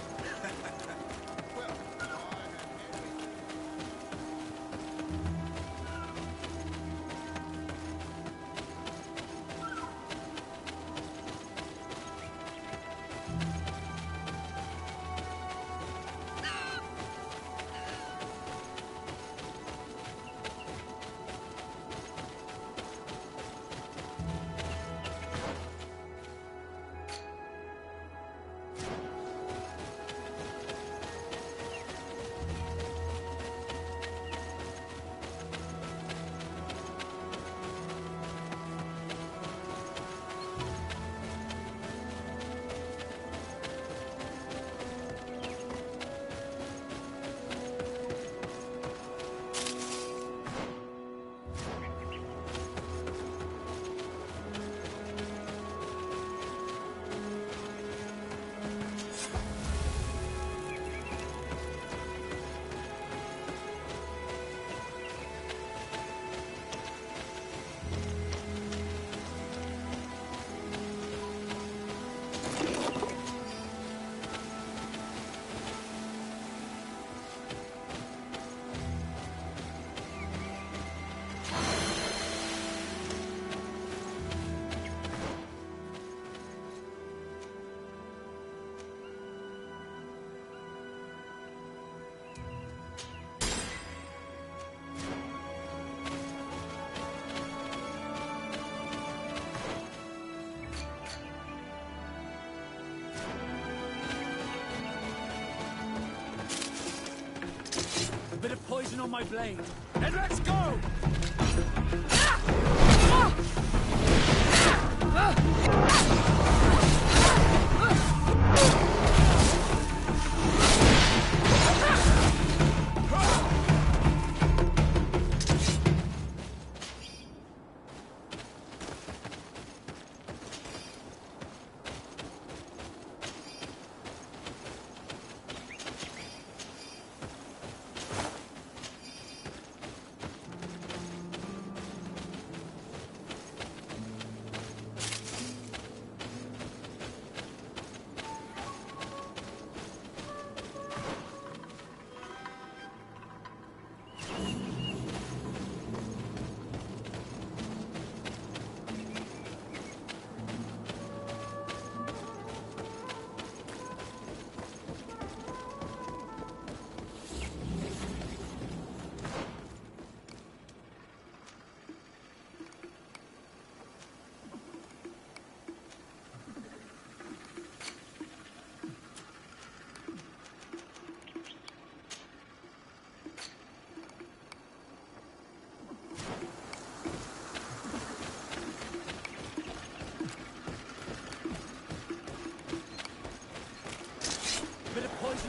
A bit of poison on my blade. And let's go!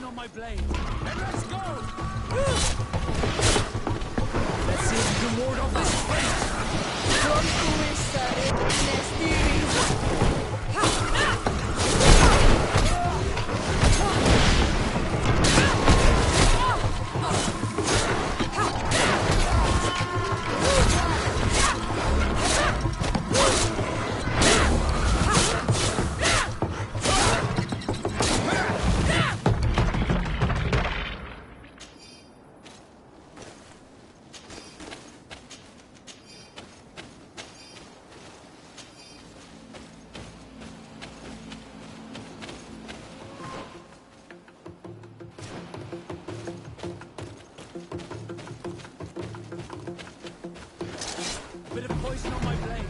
On my blade. And let's go! Let's see if you can ward off this poison on my blade.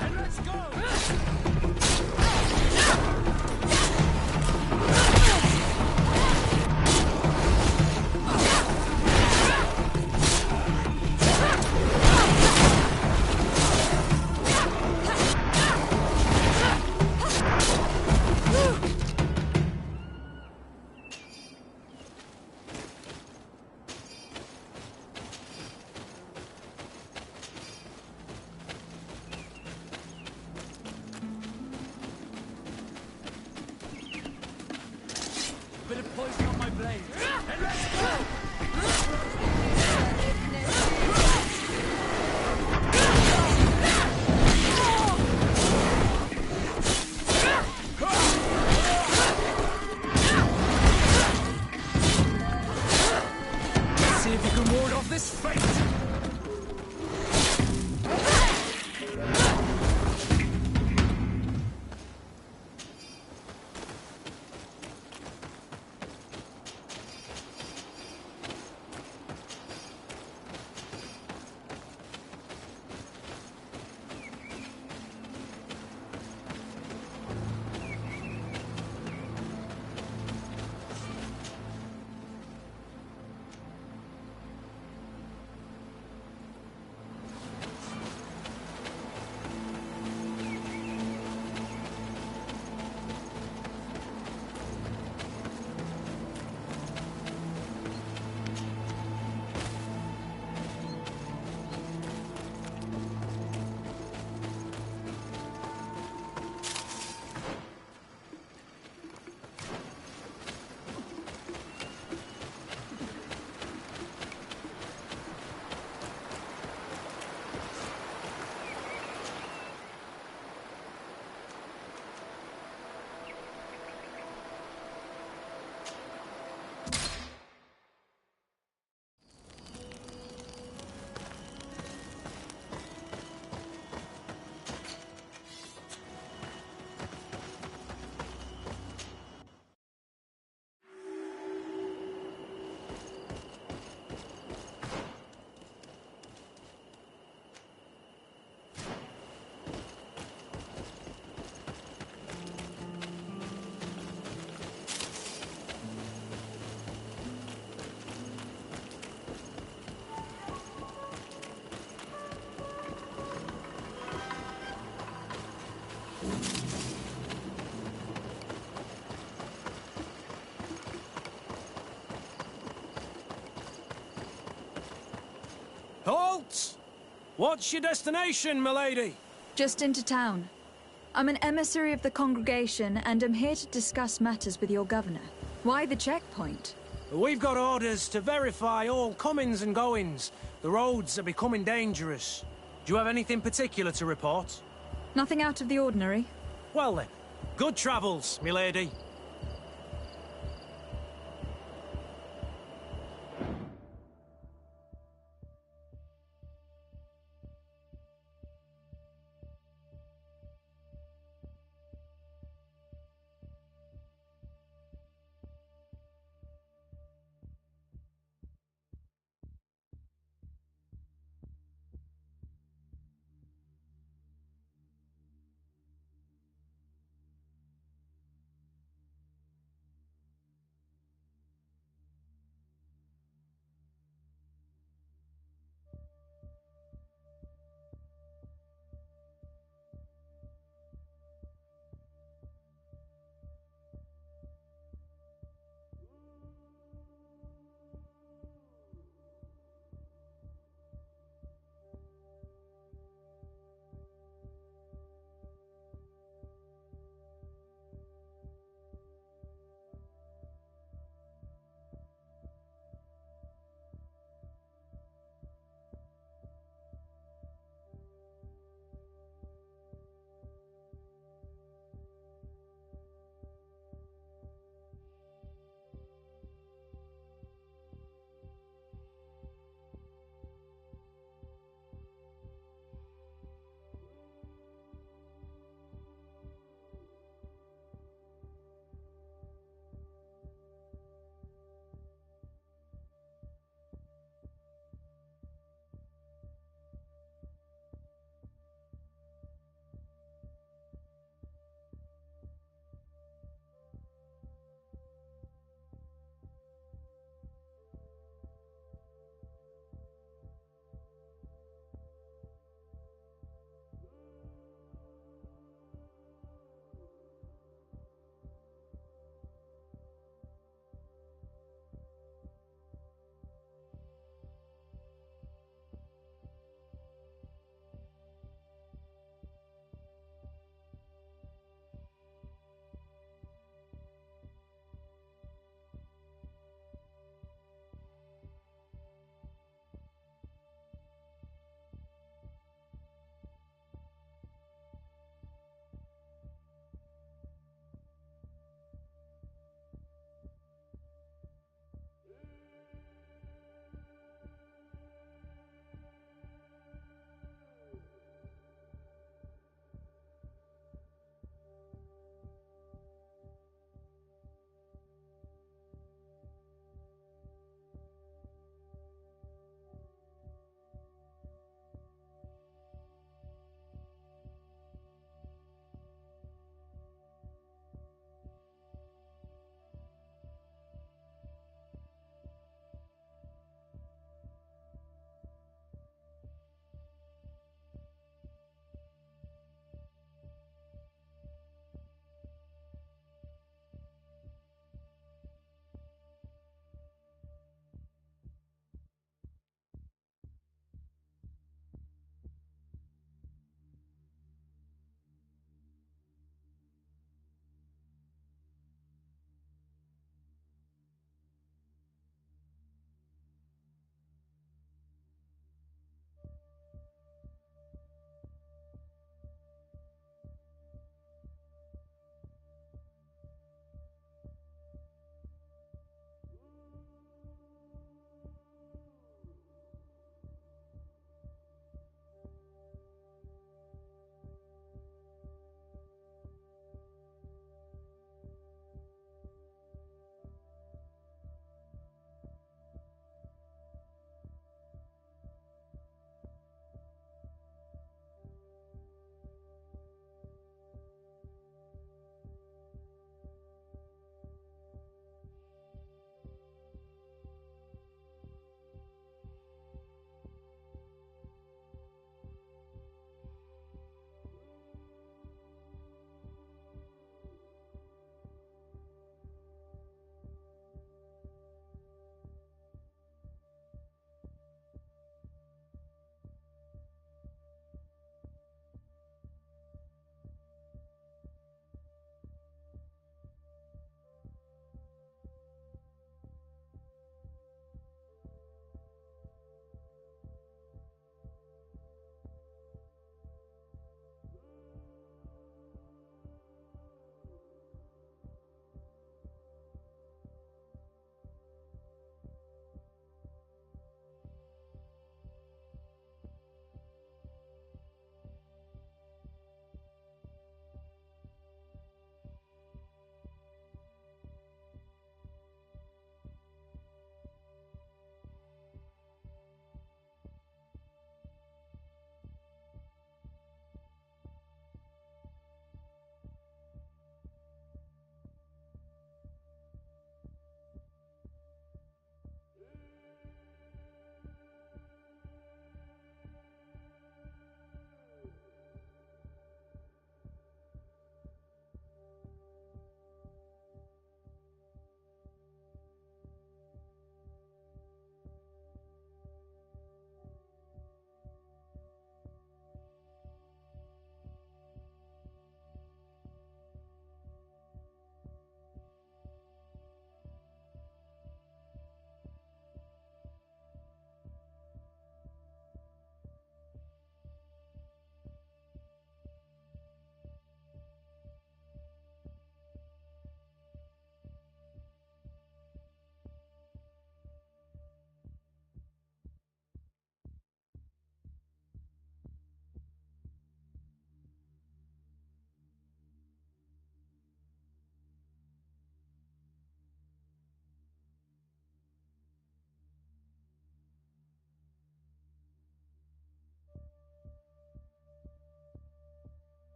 And let's go! Bit of poison on my blade. And let's go! What's your destination, milady? Just into town. I'm an emissary of the congregation and am here to discuss matters with your governor. Why the checkpoint? We've got orders to verify all comings and goings. The roads are becoming dangerous. Do you have anything particular to report? Nothing out of the ordinary. Well then, good travels, milady.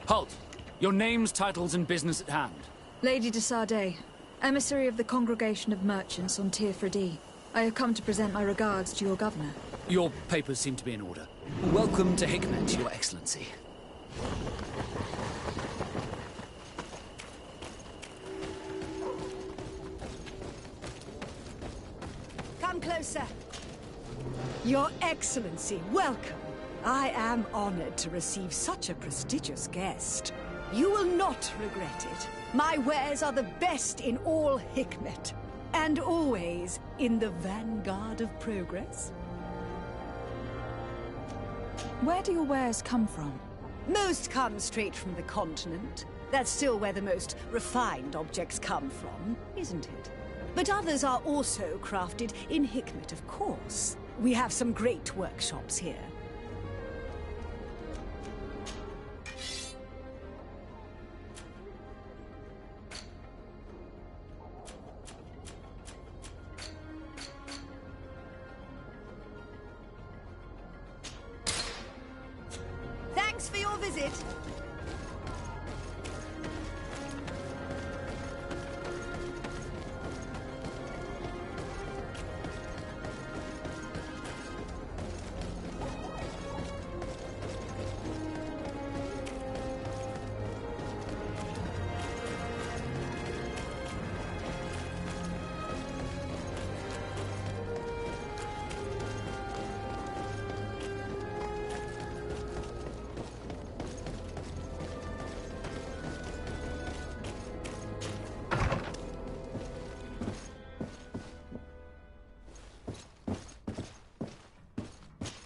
Halt! Your names, titles, and business at hand. Lady de Sardet, emissary of the Congregation of Merchants on Tirfredi. I have come to present my regards to your governor. Your papers seem to be in order. Welcome to Hikmet, Your Excellency. Come closer. Your Excellency, welcome. I am honored to receive such a prestigious guest. You will not regret it. My wares are the best in all Hikmet, and always in the vanguard of progress. Where do your wares come from? Most come straight from the continent. That's still where the most refined objects come from, isn't it? But others are also crafted in Hikmet, of course. We have some great workshops here. Thanks for your visit.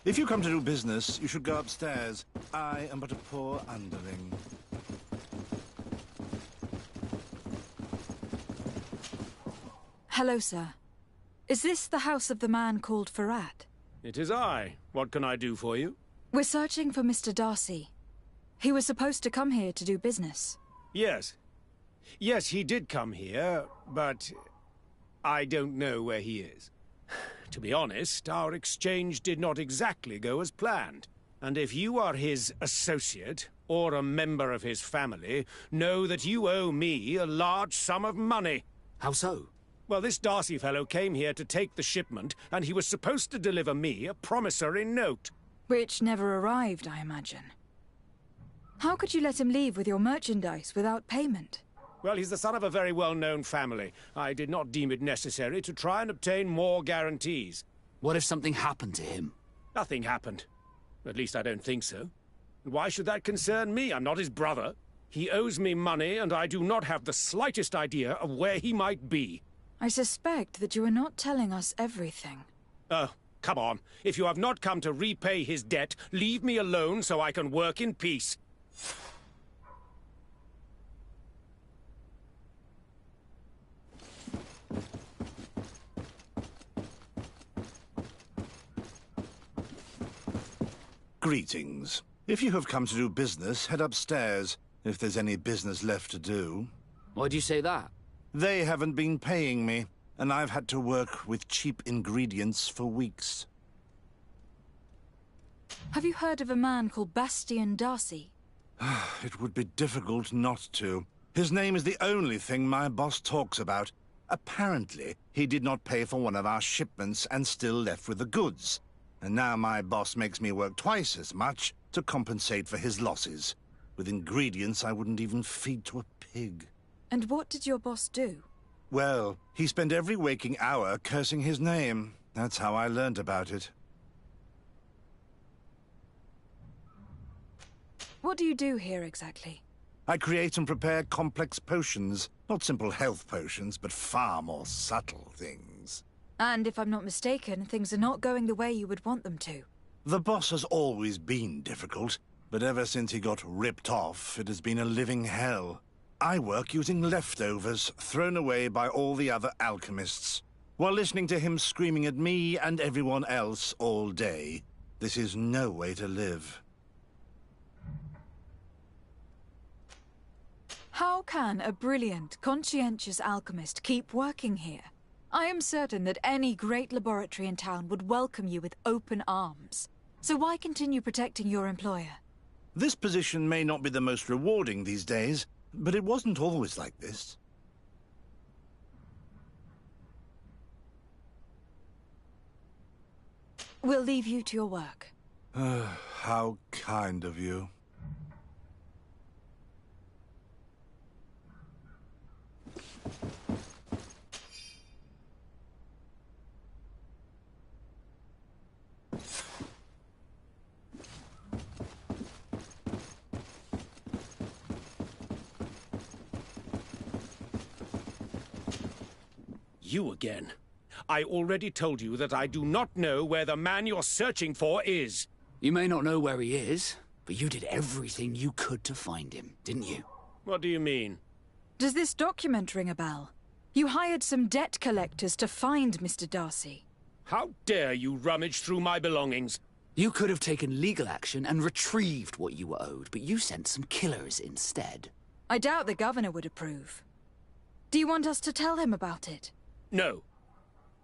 If you come to do business, you should go upstairs. I am but a poor underling. Hello, sir. Is this the house of the man called Farad? It is I. What can I do for you? We're searching for Mr. Darcy. He was supposed to come here to do business. Yes. Yes, he did come here, but I don't know where he is. To be honest, our exchange did not exactly go as planned. And if you are his associate, or a member of his family, know that you owe me a large sum of money. How so? Well, this Darcy fellow came here to take the shipment, and he was supposed to deliver me a promissory note. Which never arrived, I imagine. How could you let him leave with your merchandise without payment? Well, he's the son of a very well-known family. I did not deem it necessary to try and obtain more guarantees. What if something happened to him? Nothing happened. At least I don't think so. Why should that concern me? I'm not his brother. He owes me money, and I do not have the slightest idea of where he might be. I suspect that you are not telling us everything. Oh, come on. If you have not come to repay his debt, leave me alone so I can work in peace. Greetings. If you have come to do business, head upstairs, if there's any business left to do. Why do you say that? They haven't been paying me, and I've had to work with cheap ingredients for weeks. Have you heard of a man called Bastian Darcy? It would be difficult not to. His name is the only thing my boss talks about. Apparently, he did not pay for one of our shipments and still left with the goods. And now my boss makes me work twice as much to compensate for his losses. With ingredients I wouldn't even feed to a pig. And what did your boss do? Well, he spent every waking hour cursing his name. That's how I learned about it. What do you do here exactly? I create and prepare complex potions. Not simple health potions, but far more subtle things. And if I'm not mistaken, things are not going the way you would want them to. The boss has always been difficult, but ever since he got ripped off, it has been a living hell. I work using leftovers thrown away by all the other alchemists, while listening to him screaming at me and everyone else all day. This is no way to live. How can a brilliant, conscientious alchemist keep working here? I am certain that any great laboratory in town would welcome you with open arms. So why continue protecting your employer? This position may not be the most rewarding these days, but it wasn't always like this. We'll leave you to your work. How kind of you. You again. I already told you that I do not know where the man you're searching for is. You may not know where he is, but you did everything you could to find him, didn't you? What do you mean? Does this document ring a bell? You hired some debt collectors to find Mr. Darcy. How dare you rummage through my belongings? You could have taken legal action and retrieved what you were owed, but you sent some killers instead. I doubt the governor would approve. Do you want us to tell him about it? No.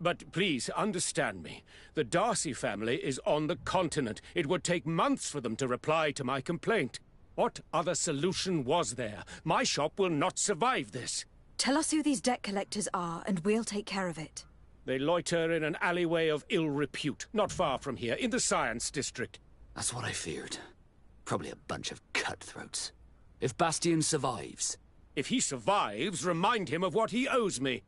But please, understand me. The Darcy family is on the continent. It would take months for them to reply to my complaint. What other solution was there? My shop will not survive this. Tell us who these debt collectors are, and we'll take care of it. They loiter in an alleyway of ill repute, not far from here, in the Science District. That's what I feared. Probably a bunch of cutthroats. If Bastian survives... If he survives, remind him of what he owes me.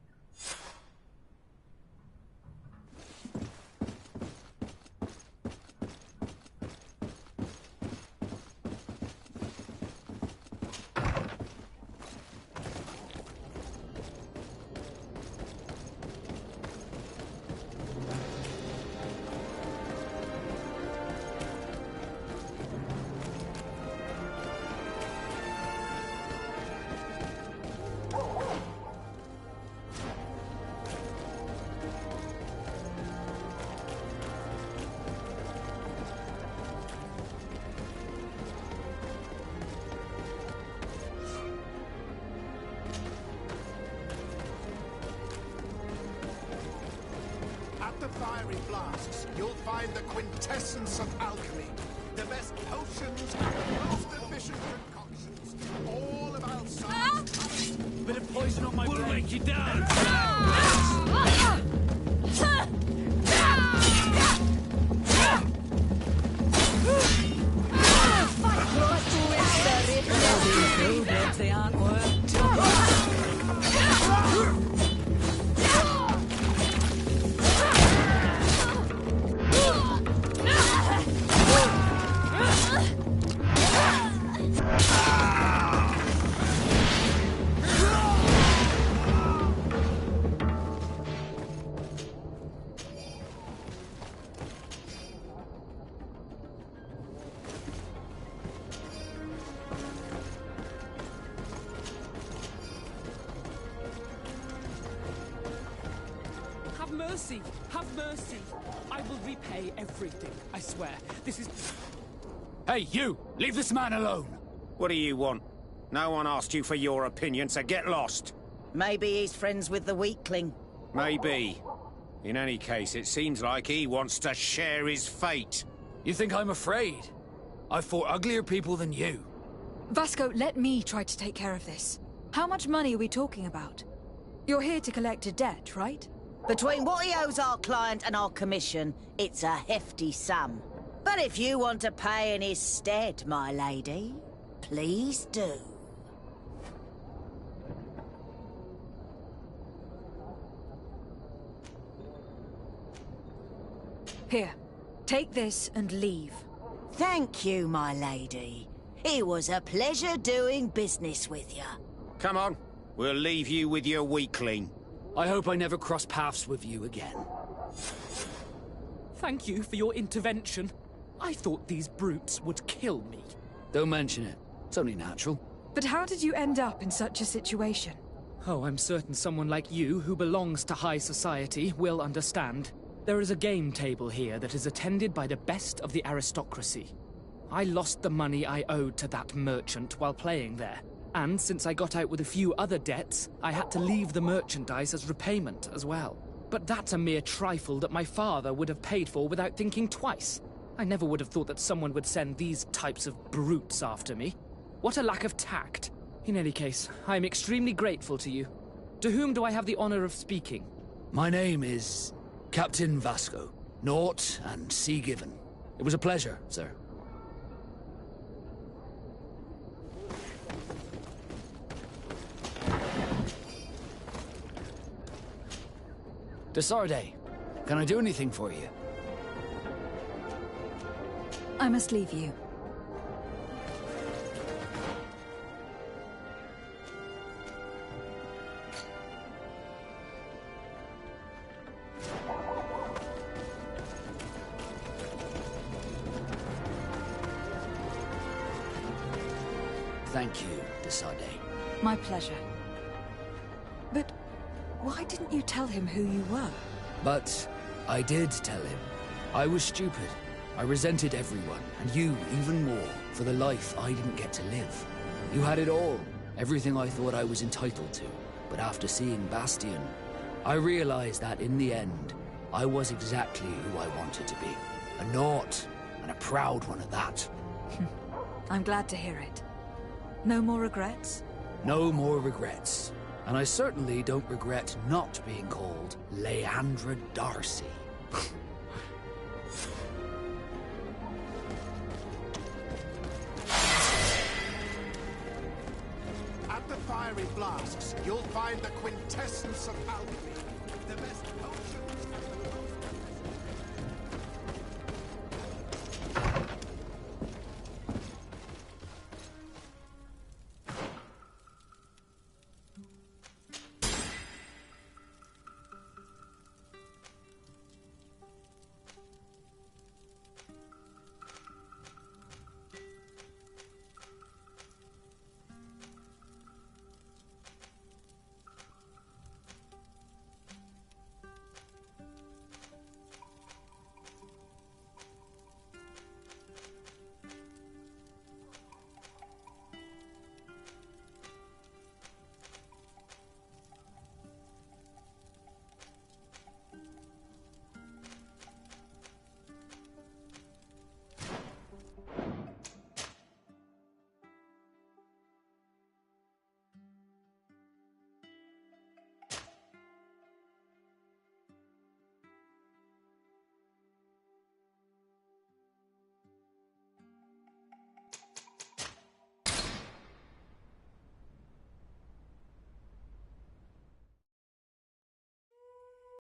The fiery flasks, you'll find the quintessence of alchemy. The best potions and the most efficient concoctions. All about science. Bit of poison on my brain. We'll make you down. They aren't worth. Mercy! Have mercy! I will repay everything, I swear. This is... Hey, you! Leave this man alone! What do you want? No one asked you for your opinion, so get lost. Maybe he's friends with the weakling. Maybe. In any case, it seems like he wants to share his fate. You think I'm afraid? I've fought uglier people than you. Vasco, let me try to take care of this. How much money are we talking about? You're here to collect a debt, right? Between what he owes our client and our commission, it's a hefty sum. But if you want to pay in his stead, my lady, please do. Here, take this and leave. Thank you, my lady. It was a pleasure doing business with you. Come on, we'll leave you with your weakling. I hope I never cross paths with you again. Thank you for your intervention. I thought these brutes would kill me. Don't mention it. It's only natural. But how did you end up in such a situation? Oh, I'm certain someone like you, who belongs to high society, will understand. There is a game table here that is attended by the best of the aristocracy. I lost the money I owed to that merchant while playing there. And since I got out with a few other debts, I had to leave the merchandise as repayment as well. But that's a mere trifle that my father would have paid for without thinking twice. I never would have thought that someone would send these types of brutes after me. What a lack of tact. In any case, I am extremely grateful to you. To whom do I have the honor of speaking? My name is Captain Vasco. Naught and sea given. It was a pleasure, sir. Desarde, can I do anything for you? I must leave you. Thank you, Desarde. My pleasure. But why didn't you tell him who you were? But I did tell him. I was stupid. I resented everyone, and you even more, for the life I didn't get to live. You had it all, everything I thought I was entitled to. But after seeing Bastion, I realized that in the end, I was exactly who I wanted to be. A Naught, and a proud one at that. I'm glad to hear it. No more regrets? No more regrets. And I certainly don't regret not being called Leandra Darcy. At the fiery flasks, you'll find the quintessence of alchemy. The best potion